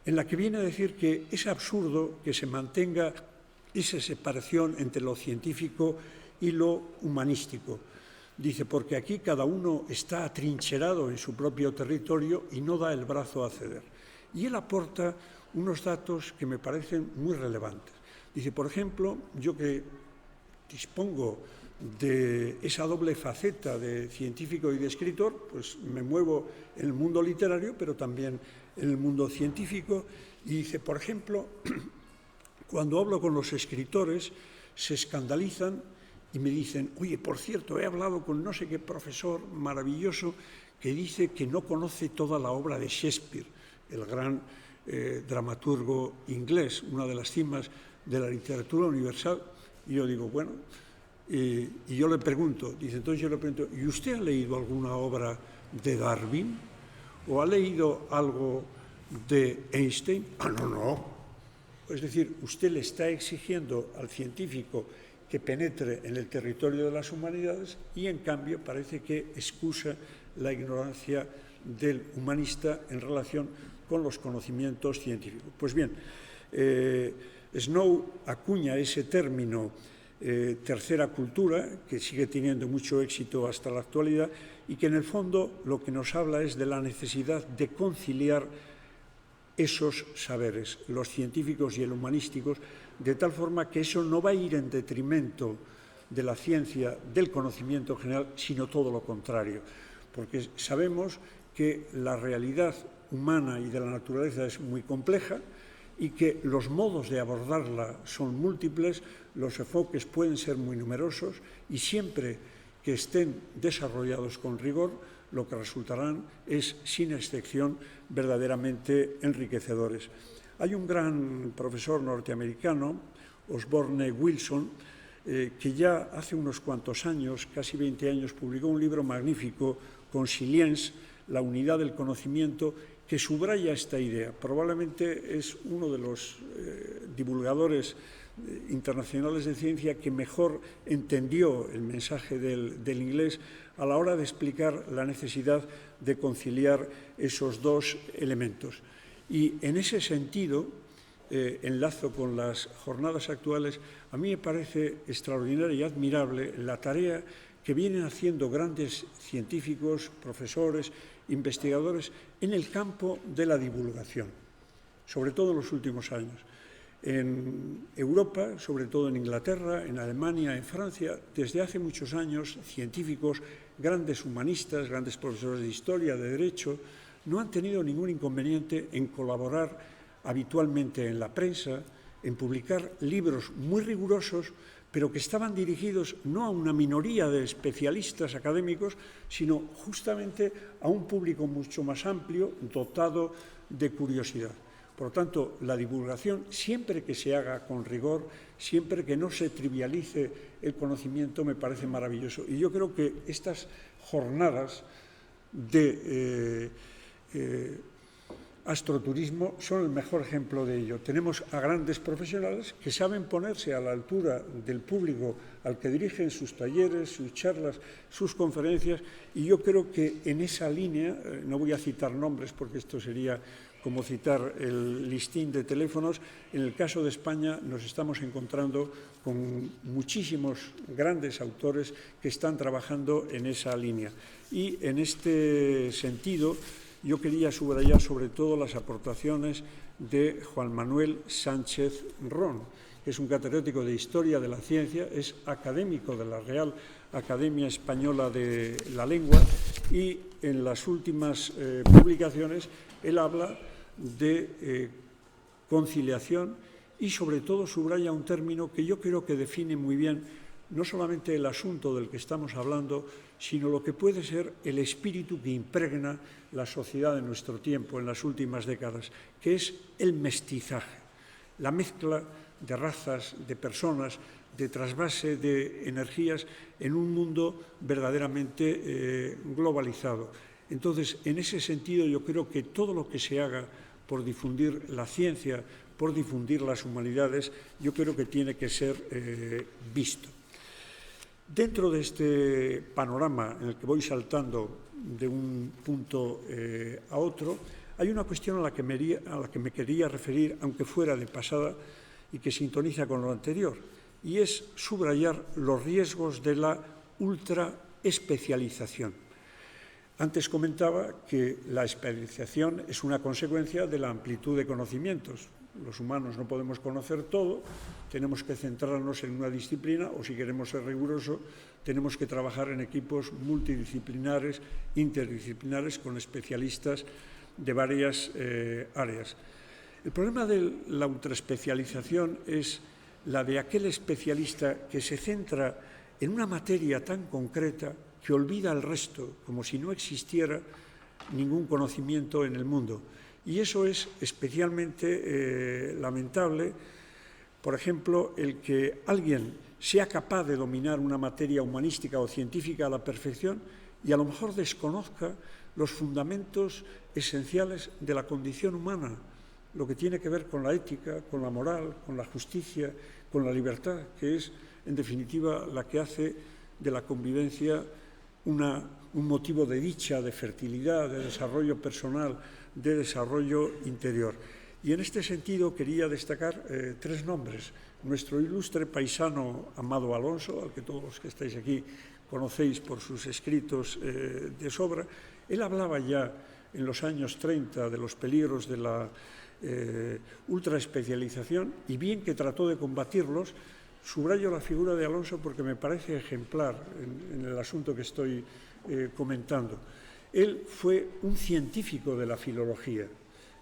en la que viene a decir que es absurdo que se mantenga esa separación entre lo científico y lo humanístico. Dice, porque aquí cada uno está atrincherado en su propio territorio y no da el brazo a ceder. Y él aporta unos datos que me parecen muy relevantes. Dice, por ejemplo, yo que dispongo de esa doble faceta de científico y de escritor, pues me muevo en el mundo literario, pero también en el mundo científico. Y dice, por ejemplo, cuando hablo con los escritores, se escandalizan y me dicen, oye, por cierto, he hablado con no sé qué profesor maravilloso que dice que no conoce toda la obra de Shakespeare, el gran dramaturgo inglés, una de las cimas de la literatura universal. Y yo digo, bueno, y yo le pregunto, dice, entonces yo le pregunto, ¿y usted ha leído alguna obra de Darwin? ¿O ha leído algo de Einstein? Ah, no. Es decir, usted le está exigiendo al científico que penetre en el territorio de las humanidades y, en cambio, parece que excusa la ignorancia del humanista en relación con los conocimientos científicos. Pues bien, Snow acuña ese término tercera cultura, que sigue teniendo mucho éxito hasta la actualidad y que en el fondo lo que nos habla es de la necesidad de conciliar esos saberes, los científicos y el humanísticos, de tal forma que eso no va a ir en detrimento de la ciencia, del conocimiento general, sino todo lo contrario, porque sabemos que la realidad humana y de la naturaleza es muy compleja y que los modos de abordarla son múltiples, los enfoques pueden ser muy numerosos y siempre que estén desarrollados con rigor, lo que resultarán es, sin excepción, verdaderamente enriquecedores. Hay un gran profesor norteamericano, Osborne Wilson, que ya hace unos cuantos años, casi 20 años, publicó un libro magnífico, Consilience, la unidad del conocimiento, que subraya esta idea. Probablemente es uno de los divulgadores internacionales de ciencia que mejor entendió el mensaje del inglés a la hora de explicar la necesidad de conciliar esos dos elementos. Y en ese sentido, enlazo con las jornadas actuales, a mí me parece extraordinaria y admirable la tarea que vienen haciendo grandes científicos, profesores, investigadores en el campo de la divulgación, sobre todo en los últimos años. En Europa, sobre todo en Inglaterra, en Alemania, en Francia, desde hace muchos años, científicos, grandes humanistas, grandes profesores de historia, de derecho, no han tenido ningún inconveniente en colaborar habitualmente en la prensa, en publicar libros muy rigurosos, pero que estaban dirigidos no a una minoría de especialistas académicos, sino justamente a un público mucho más amplio, dotado de curiosidad. Por lo tanto, la divulgación, siempre que se haga con rigor, siempre que no se trivialice el conocimiento, me parece maravilloso. Y yo creo que estas jornadas de astroturismo son el mejor ejemplo de ello. Tenemos a grandes profesionales que saben ponerse a la altura del público al que dirigen sus talleres, sus charlas, sus conferencias, y yo creo que en esa línea, no voy a citar nombres porque esto sería como citar el listín de teléfonos, en el caso de España nos estamos encontrando con muchísimos grandes autores que están trabajando en esa línea. Y en este sentido, yo quería subrayar sobre todo las aportaciones de Juan Manuel Sánchez Ron, que es un catedrático de Historia de la Ciencia, es académico de la Real Academia Española de la Lengua y en las últimas publicaciones él habla de conciliación y sobre todo subraya un término que yo creo que define muy bien no solamente el asunto del que estamos hablando, sino lo que puede ser el espíritu que impregna la sociedad de nuestro tiempo en las últimas décadas, que es el mestizaje, la mezcla de razas, de personas, de trasvase de energías en un mundo verdaderamente globalizado. Entonces, en ese sentido, yo creo que todo lo que se haga por difundir la ciencia, por difundir las humanidades, yo creo que tiene que ser visto. Dentro de este panorama en el que voy saltando de un punto a otro, hay una cuestión a la que me quería referir, aunque fuera de pasada, y que sintoniza con lo anterior, y es subrayar los riesgos de la ultraespecialización. Antes comentaba que la especialización es una consecuencia de la amplitud de conocimientos. Los humanos no podemos conocer todo, tenemos que centrarnos en una disciplina o, si queremos ser rigurosos, tenemos que trabajar en equipos multidisciplinares, interdisciplinares, con especialistas de varias áreas. El problema de la ultraespecialización es la de aquel especialista que se centra en una materia tan concreta que olvida el resto, como si no existiera ningún conocimiento en el mundo. Y eso es especialmente lamentable, por ejemplo, el que alguien sea capaz de dominar una materia humanística o científica a la perfección y a lo mejor desconozca los fundamentos esenciales de la condición humana, lo que tiene que ver con la ética, con la moral, con la justicia, con la libertad, que es, en definitiva, la que hace de la convivencia un motivo de dicha, de fertilidad, de desarrollo personal, de desarrollo interior. Y en este sentido quería destacar tres nombres. Nuestro ilustre paisano Amado Alonso, al que todos los que estáis aquí conocéis por sus escritos de sobra. Él hablaba ya en los años 30 de los peligros de la ultraespecialización, y bien que trató de combatirlos. Subrayo la figura de Alonso porque me parece ejemplar en el asunto que estoy comentando. Él fue un científico de la filología,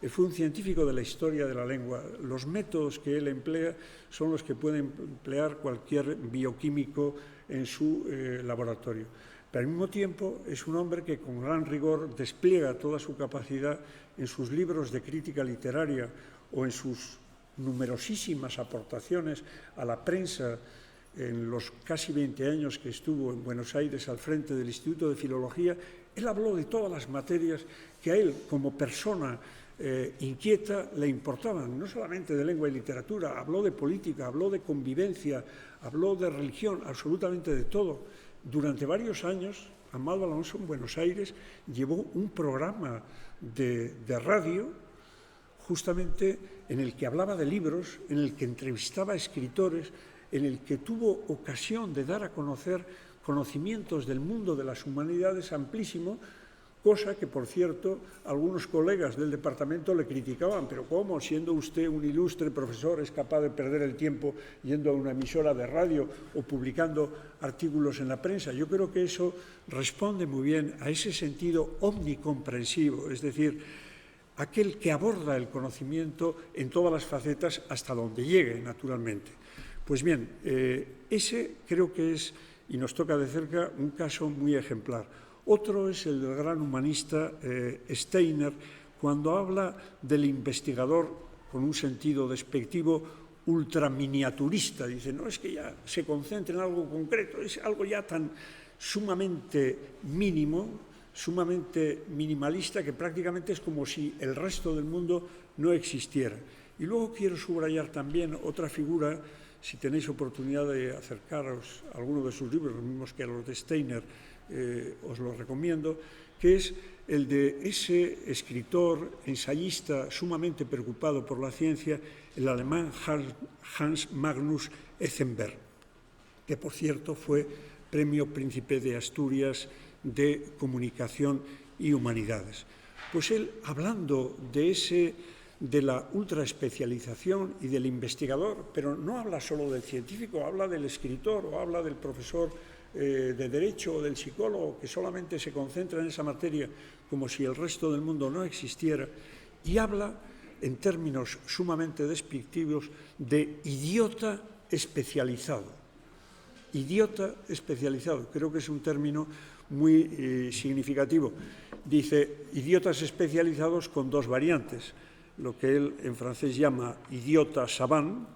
él fue un científico de la historia de la lengua. Los métodos que él emplea son los que puede emplear cualquier bioquímico en su laboratorio. Pero al mismo tiempo es un hombre que con gran rigor despliega toda su capacidad en sus libros de crítica literaria o en sus numerosísimas aportaciones a la prensa en los casi 20 años que estuvo en Buenos Aires al frente del Instituto de Filología. Él habló de todas las materias que a él, como persona inquieta, le importaban, no solamente de lengua y literatura, habló de política, habló de convivencia, habló de religión, absolutamente de todo. Durante varios años, Amado Alonso en Buenos Aires llevó un programa de radio justamente en el que hablaba de libros, en el que entrevistaba a escritores, en el que tuvo ocasión de dar a conocer conocimientos del mundo de las humanidades amplísimo, cosa que, por cierto, algunos colegas del departamento le criticaban. Pero ¿cómo, siendo usted un ilustre profesor, es capaz de perder el tiempo yendo a una emisora de radio o publicando artículos en la prensa? Yo creo que eso responde muy bien a ese sentido omnicomprensivo, es decir, aquel que aborda el conocimiento en todas las facetas hasta donde llegue, naturalmente. Pues bien, ese creo que es, y nos toca de cerca, un caso muy ejemplar. Otro es el del gran humanista Steiner, cuando habla del investigador con un sentido despectivo ultraminiaturista. Dice, no es que ya se concentre en algo concreto, es algo ya tan sumamente mínimo, sumamente minimalista, que prácticamente es como si el resto del mundo no existiera. Y luego quiero subrayar también otra figura, si tenéis oportunidad de acercaros a alguno de sus libros, los mismos que a los de Steiner, os lo recomiendo, que es el de ese escritor, ensayista sumamente preocupado por la ciencia, el alemán Hans Magnus Enzensberger, que por cierto fue Premio Príncipe de Asturias de Comunicación y Humanidades. Pues él, hablando de la ultraespecialización y del investigador, pero no habla solo del científico, habla del escritor o habla del profesor de Derecho o del psicólogo, que solamente se concentra en esa materia como si el resto del mundo no existiera, y habla en términos sumamente despectivos de idiota especializado. Idiota especializado, creo que es un término muy significativo. Dice idiotas especializados con dos variantes, lo que él en francés llama idiota savant,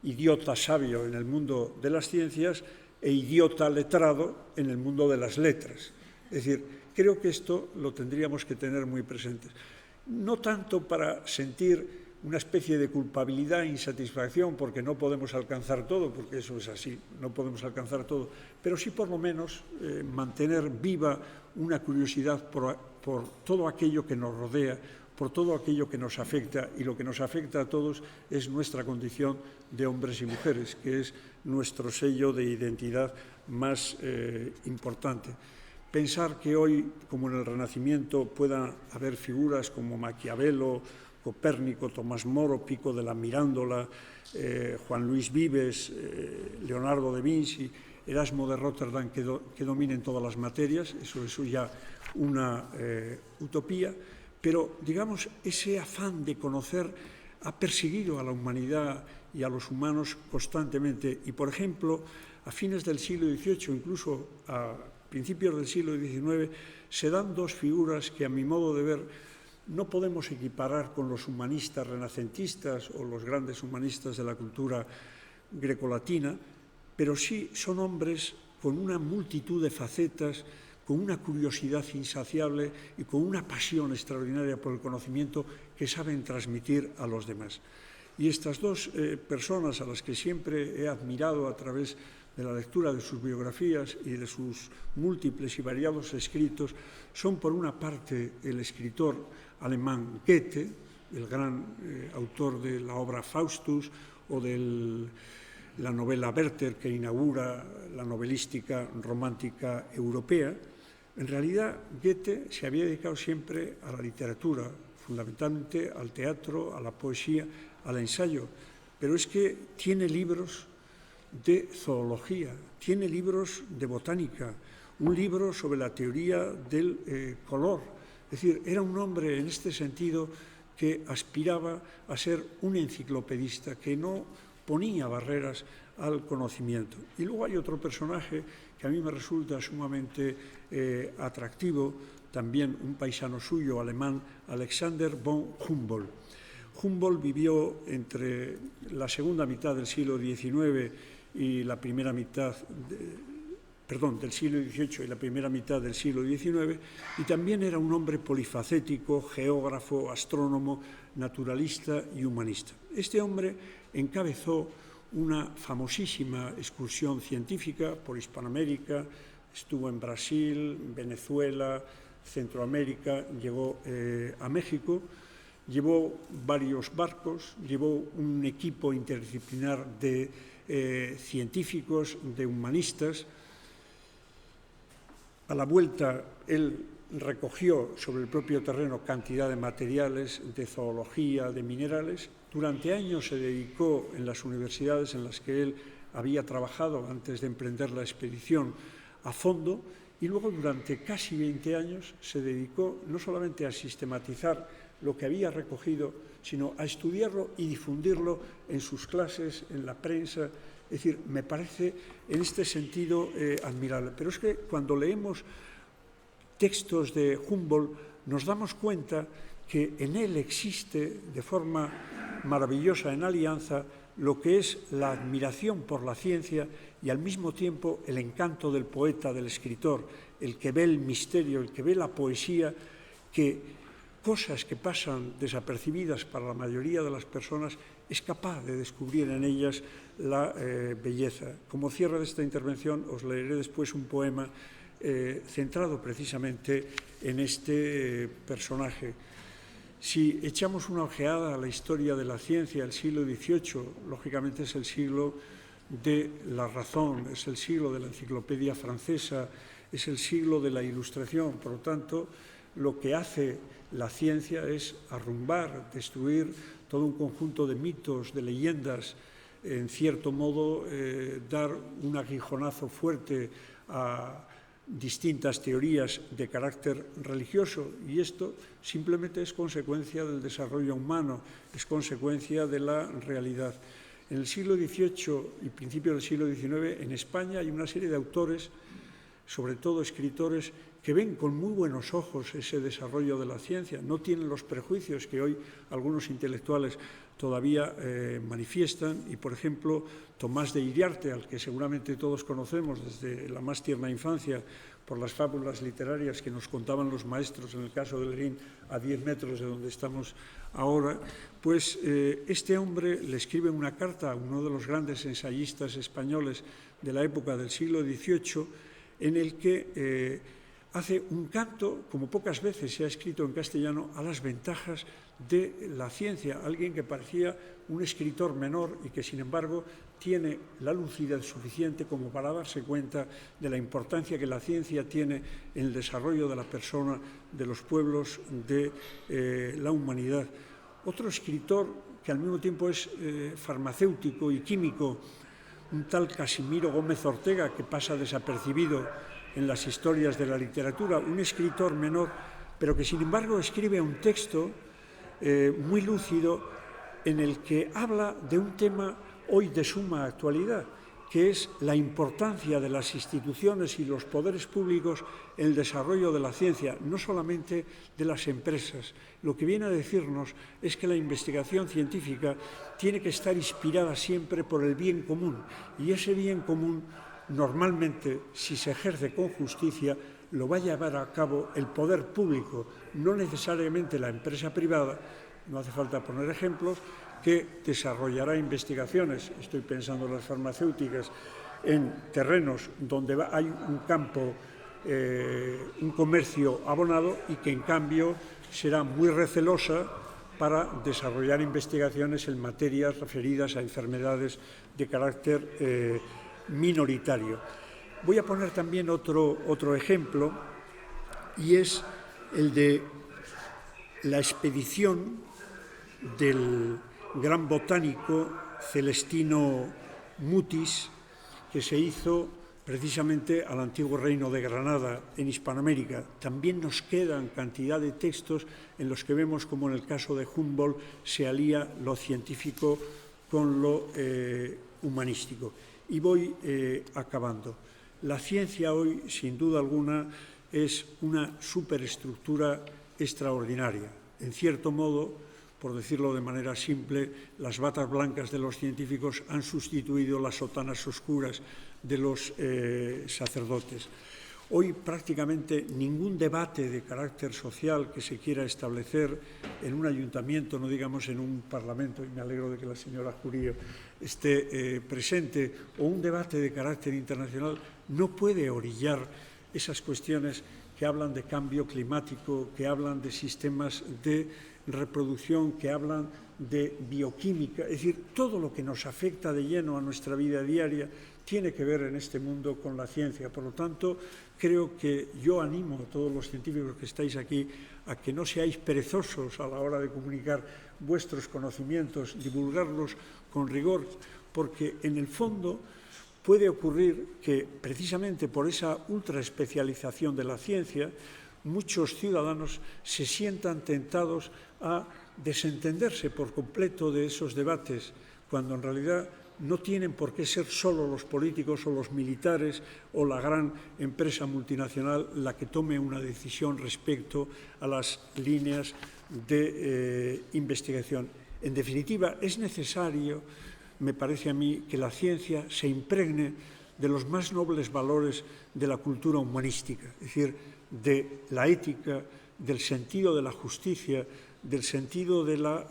idiota sabio en el mundo de las ciencias, e idiota letrado en el mundo de las letras. Es decir, creo que esto lo tendríamos que tener muy presente. No tanto para sentir una especie de culpabilidad e insatisfacción porque no podemos alcanzar todo, porque eso es así, no podemos alcanzar todo, pero sí por lo menos mantener viva una curiosidad por todo aquello que nos rodea, por todo aquello que nos afecta, y lo que nos afecta a todos es nuestra condición de hombres y mujeres, que es nuestro sello de identidad más importante. Pensar que hoy, como en el Renacimiento, pueda haber figuras como Maquiavelo, Copérnico, Tomás Moro, Pico de la Mirándola, Juan Luis Vives, Leonardo da Vinci, Erasmo de Rotterdam, que dominen todas las materias. Eso es ya una utopía, pero digamos ese afán de conocer ha perseguido a la humanidad y a los humanos constantemente. Y, por ejemplo, a fines del siglo XVIII, incluso a principios del siglo XIX, se dan dos figuras que, a mi modo de ver, no podemos equiparar con los humanistas renacentistas o los grandes humanistas de la cultura grecolatina, pero sí son hombres con una multitud de facetas, con una curiosidad insaciable y con una pasión extraordinaria por el conocimiento que saben transmitir a los demás. Y estas dos personas a las que siempre he admirado a través de la lectura de sus biografías y de sus múltiples y variados escritos son, por una parte, el escritor alemán Goethe, el gran autor de la obra Faustus o de la novela Werther, que inaugura la novelística romántica europea. En realidad, Goethe se había dedicado siempre a la literatura, fundamentalmente al teatro, a la poesía, al ensayo, pero es que tiene libros de zoología, tiene libros de botánica, un libro sobre la teoría del color. Es decir, era un hombre en este sentido que aspiraba a ser un enciclopedista, que no ponía barreras al conocimiento. Y luego hay otro personaje que a mí me resulta sumamente atractivo, también un paisano suyo, alemán, Alexander von Humboldt. Humboldt vivió entre la segunda mitad del siglo XIX y la primera mitad, del siglo XVIII y la primera mitad del siglo XIX, y también era un hombre polifacético, geógrafo, astrónomo, naturalista y humanista. Este hombre encabezó una famosísima excursión científica por Hispanoamérica, estuvo en Brasil, Venezuela, Centroamérica, llegó a México, llevó varios barcos, llevó un equipo interdisciplinar de científicos, de humanistas. A la vuelta, él recogió sobre el propio terreno cantidad de materiales, de zoología, de minerales. Durante años se dedicó en las universidades en las que él había trabajado antes de emprender la expedición a fondo, y luego durante casi 20 años se dedicó no solamente a sistematizar lo que había recogido, sino a estudiarlo y difundirlo en sus clases, en la prensa. Es decir, me parece en este sentido admirable. Pero es que cuando leemos textos de Humboldt nos damos cuenta que en él existe de forma maravillosa, en alianza, lo que es la admiración por la ciencia y al mismo tiempo el encanto del poeta, del escritor, el que ve el misterio, el que ve la poesía, que cosas que pasan desapercibidas para la mayoría de las personas es capaz de descubrir en ellas la belleza. Como cierre de esta intervención os leeré después un poema centrado precisamente en este personaje. Si echamos una ojeada a la historia de la ciencia del siglo XVIII, lógicamente es el siglo de la razón, es el siglo de la enciclopedia francesa, es el siglo de la Ilustración. Por lo tanto, lo que hace la ciencia es arrumbar, destruir todo un conjunto de mitos, de leyendas, en cierto modo dar un aguijonazo fuerte a distintas teorías de carácter religioso, y esto simplemente es consecuencia del desarrollo humano, es consecuencia de la realidad. En el siglo XVIII y principios del siglo XIX, en España hay una serie de autores, sobre todo escritores, que ven con muy buenos ojos ese desarrollo de la ciencia, no tienen los prejuicios que hoy algunos intelectuales todavía manifiestan, y por ejemplo Tomás de Iriarte, al que seguramente todos conocemos desde la más tierna infancia por las fábulas literarias que nos contaban los maestros, en el caso de Lerín, a 10 metros de donde estamos ahora, pues este hombre le escribe una carta a uno de los grandes ensayistas españoles de la época del siglo XVIII, en el que hace un canto, como pocas veces se ha escrito en castellano, a las ventajas de la ciencia. Alguien que parecía un escritor menor y que, sin embargo, tiene la lucidez suficiente como para darse cuenta de la importancia que la ciencia tiene en el desarrollo de la persona, de los pueblos, de la humanidad. Otro escritor que al mismo tiempo es farmacéutico y químico, un tal Casimiro Gómez Ortega, que pasa desapercibido en las historias de la literatura, un escritor menor, pero que sin embargo escribe un texto muy lúcido en el que habla de un tema hoy de suma actualidad, que es la importancia de las instituciones y los poderes públicos en el desarrollo de la ciencia, no solamente de las empresas. Lo que viene a decirnos es que la investigación científica tiene que estar inspirada siempre por el bien común, y ese bien común, normalmente, si se ejerce con justicia, lo va a llevar a cabo el poder público, no necesariamente la empresa privada. No hace falta poner ejemplos, que desarrollará investigaciones, estoy pensando en las farmacéuticas, en terrenos donde hay un campo, un comercio abonado, y que en cambio será muy recelosa para desarrollar investigaciones en materias referidas a enfermedades de carácter minoritario. Voy a poner también otro ejemplo, y es el de la expedición del gran botánico Celestino Mutis, que se hizo precisamente al antiguo reino de Granada en Hispanoamérica. También nos quedan cantidad de textos en los que vemos como en el caso de Humboldt se alía lo científico con lo humanístico. Y voy acabando. La ciencia hoy, sin duda alguna, es una superestructura extraordinaria. En cierto modo, por decirlo de manera simple, las batas blancas de los científicos han sustituido las sotanas oscuras de los sacerdotes. Hoy prácticamente ningún debate de carácter social que se quiera establecer en un ayuntamiento, no digamos en un parlamento, y me alegro de que la señora Jurío esté presente, o un debate de carácter internacional, no puede orillar esas cuestiones que hablan de cambio climático, que hablan de sistemas de reproducción, que hablan de bioquímica. Es decir, todo lo que nos afecta de lleno a nuestra vida diaria tiene que ver en este mundo con la ciencia. Por lo tanto, creo que yo animo a todos los científicos que estáis aquí a que no seáis perezosos a la hora de comunicar vuestros conocimientos, divulgarlos con rigor, porque en el fondo puede ocurrir que precisamente por esa ultraespecialización de la ciencia muchos ciudadanos se sientan tentados a desentenderse por completo de esos debates, cuando en realidad no tienen por qué ser solo los políticos o los militares o la gran empresa multinacional la que tome una decisión respecto a las líneas de investigación. En definitiva, es necesario, me parece a mí, que la ciencia se impregne de los más nobles valores de la cultura humanística, es decir, de la ética, del sentido de la justicia, del sentido de la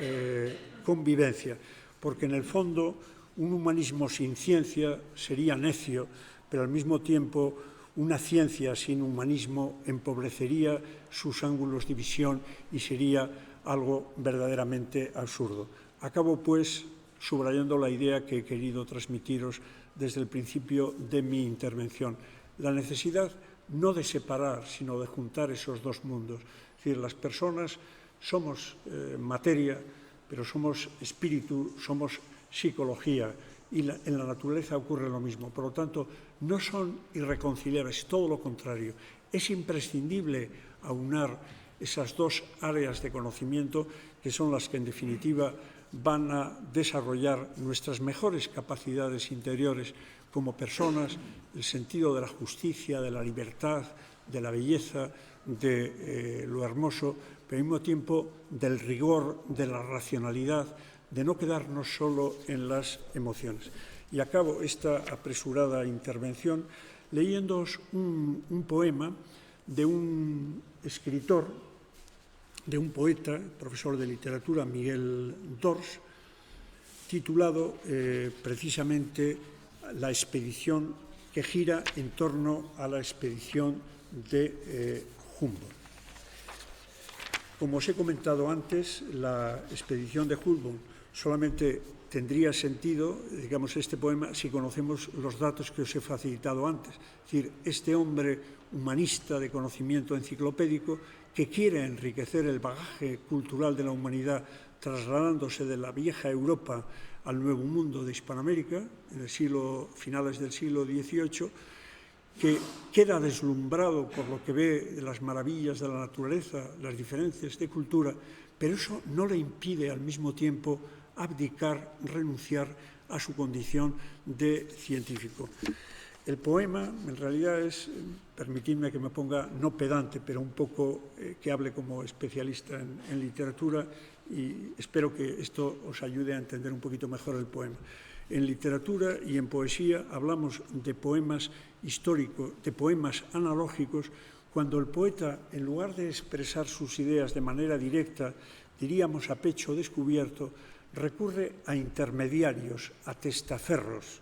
convivencia, porque en el fondo un humanismo sin ciencia sería necio, pero al mismo tiempo una ciencia sin humanismo empobrecería sus ángulos de visión y sería algo verdaderamente absurdo. Acabo, pues, subrayando la idea que he querido transmitiros desde el principio de mi intervención, la necesidad no de separar, sino de juntar esos dos mundos. Es decir, las personas somos materia, pero somos espíritu, somos psicología, y en la naturaleza ocurre lo mismo. Por lo tanto, no son irreconciliables, todo lo contrario. Es imprescindible aunar esas dos áreas de conocimiento que son las que, en definitiva, van a desarrollar nuestras mejores capacidades interiores como personas, el sentido de la justicia, de la libertad, de la belleza, de lo hermoso, pero al mismo tiempo del rigor, de la racionalidad, de no quedarnos solo en las emociones. Y acabo esta apresurada intervención leyéndoos un poema de un escritor, de un poeta, profesor de literatura, Miguel Dors, titulado precisamente La expedición, que gira en torno a la expedición de Humboldt. Como os he comentado antes, la expedición de Humboldt solamente tendría sentido, digamos, este poema, si conocemos los datos que os he facilitado antes. Es decir, este hombre humanista de conocimiento enciclopédico que quiere enriquecer el bagaje cultural de la humanidad trasladándose de la vieja Europa al Nuevo Mundo de Hispanoamérica, en el finales del siglo XVIII, que queda deslumbrado por lo que ve de las maravillas de la naturaleza, las diferencias de cultura, pero eso no le impide al mismo tiempo abdicar, renunciar a su condición de científico. El poema, en realidad, es, permitidme que me ponga, no pedante, pero un poco que hable como especialista en literatura, y espero que esto os ayude a entender un poquito mejor el poema. En literatura y en poesía hablamos de poemas históricos, de poemas analógicos, cuando el poeta, en lugar de expresar sus ideas de manera directa, diríamos a pecho descubierto, recurre a intermediarios, a testaferros,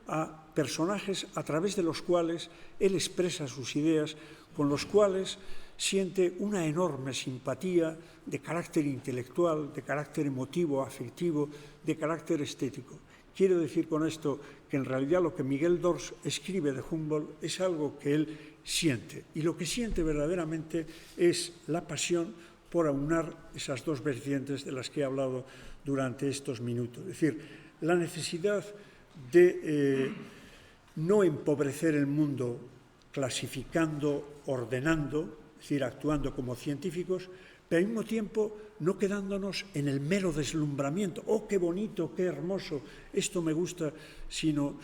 a personajes a través de los cuales él expresa sus ideas, con los cuales siente una enorme simpatía de carácter intelectual, de carácter emotivo, afectivo, de carácter estético. Quiero decir con esto que en realidad lo que Miguel Dors escribe de Humboldt es algo que él siente, y lo que siente verdaderamente es la pasión por aunar esas dos vertientes de las que he hablado durante estos minutos. Es decir, la necesidad de no empobrecer el mundo clasificando, ordenando, es decir, actuando como científicos, pero al mismo tiempo no quedándonos en el mero deslumbramiento. ¡Oh, qué bonito, qué hermoso! Esto me gusta, sino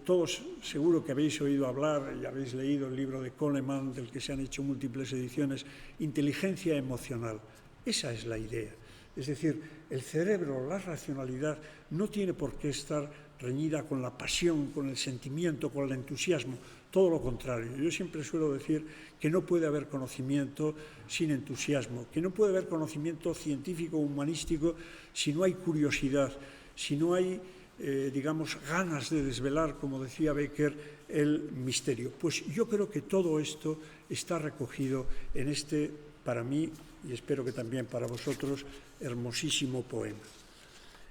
todos seguro que habéis oído hablar y habéis leído el libro de Kahneman, del que se han hecho múltiples ediciones, inteligencia emocional. Esa es la idea. Es decir, el cerebro, la racionalidad, no tiene por qué estar reñida con la pasión, con el sentimiento, con el entusiasmo. Todo lo contrario. Yo siempre suelo decir que no puede haber conocimiento sin entusiasmo, que no puede haber conocimiento científico o humanístico si no hay curiosidad, si no hay, digamos, ganas de desvelar, como decía Becker, el misterio. Pues yo creo que todo esto está recogido en este, para mí, y espero que también para vosotros, hermosísimo poema.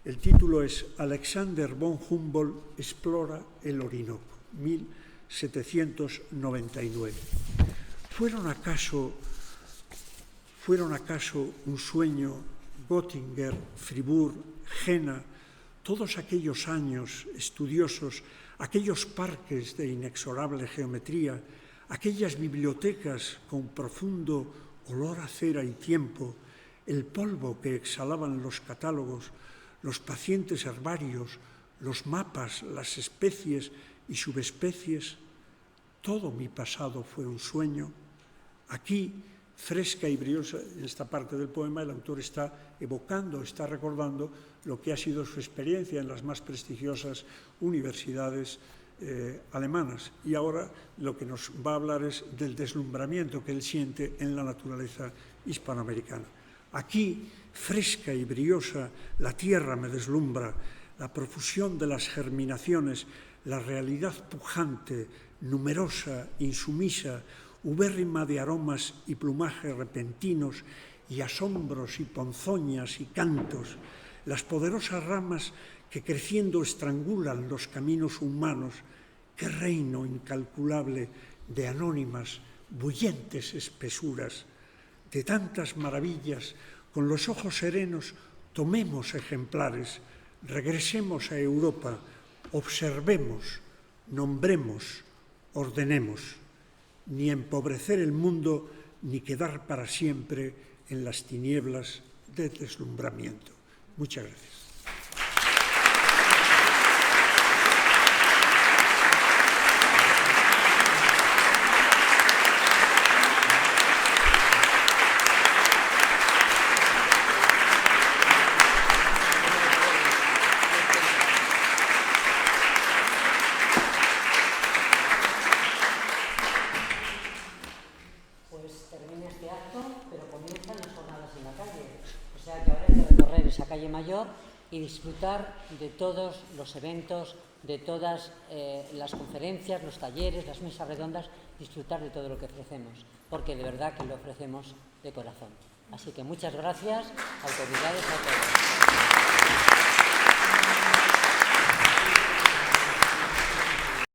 El título es Alexander von Humboldt explora el Orinoco, 1799. ¿Fueron acaso un sueño Göttingen, Fribourg, Jena, todos aquellos años estudiosos, aquellos parques de inexorable geometría, aquellas bibliotecas con profundo olor a cera y tiempo, el polvo que exhalaban los catálogos, los pacientes herbarios, los mapas, las especies y subespecies? Todo mi pasado fue un sueño. Aquí, fresca y briosa, en esta parte del poema, el autor está evocando, está recordando lo que ha sido su experiencia en las más prestigiosas universidades alemanas. Y ahora lo que nos va a hablar es del deslumbramiento que él siente en la naturaleza hispanoamericana. Aquí, fresca y briosa, la tierra me deslumbra, la profusión de las germinaciones, la realidad pujante, numerosa, insumisa, ubérrima de aromas y plumajes repentinos, y asombros y ponzoñas y cantos, las poderosas ramas que creciendo estrangulan los caminos humanos, qué reino incalculable de anónimas, bullentes espesuras. De tantas maravillas, con los ojos serenos, tomemos ejemplares, regresemos a Europa, observemos, nombremos, ordenemos, ni empobrecer el mundo, ni quedar para siempre en las tinieblas de deslumbramiento. Muchas gracias. Esa calle mayor y disfrutar de todos los eventos, de todas las conferencias, los talleres, las mesas redondas, disfrutar de todo lo que ofrecemos, porque de verdad que lo ofrecemos de corazón. Así que muchas gracias, autoridades, a todos.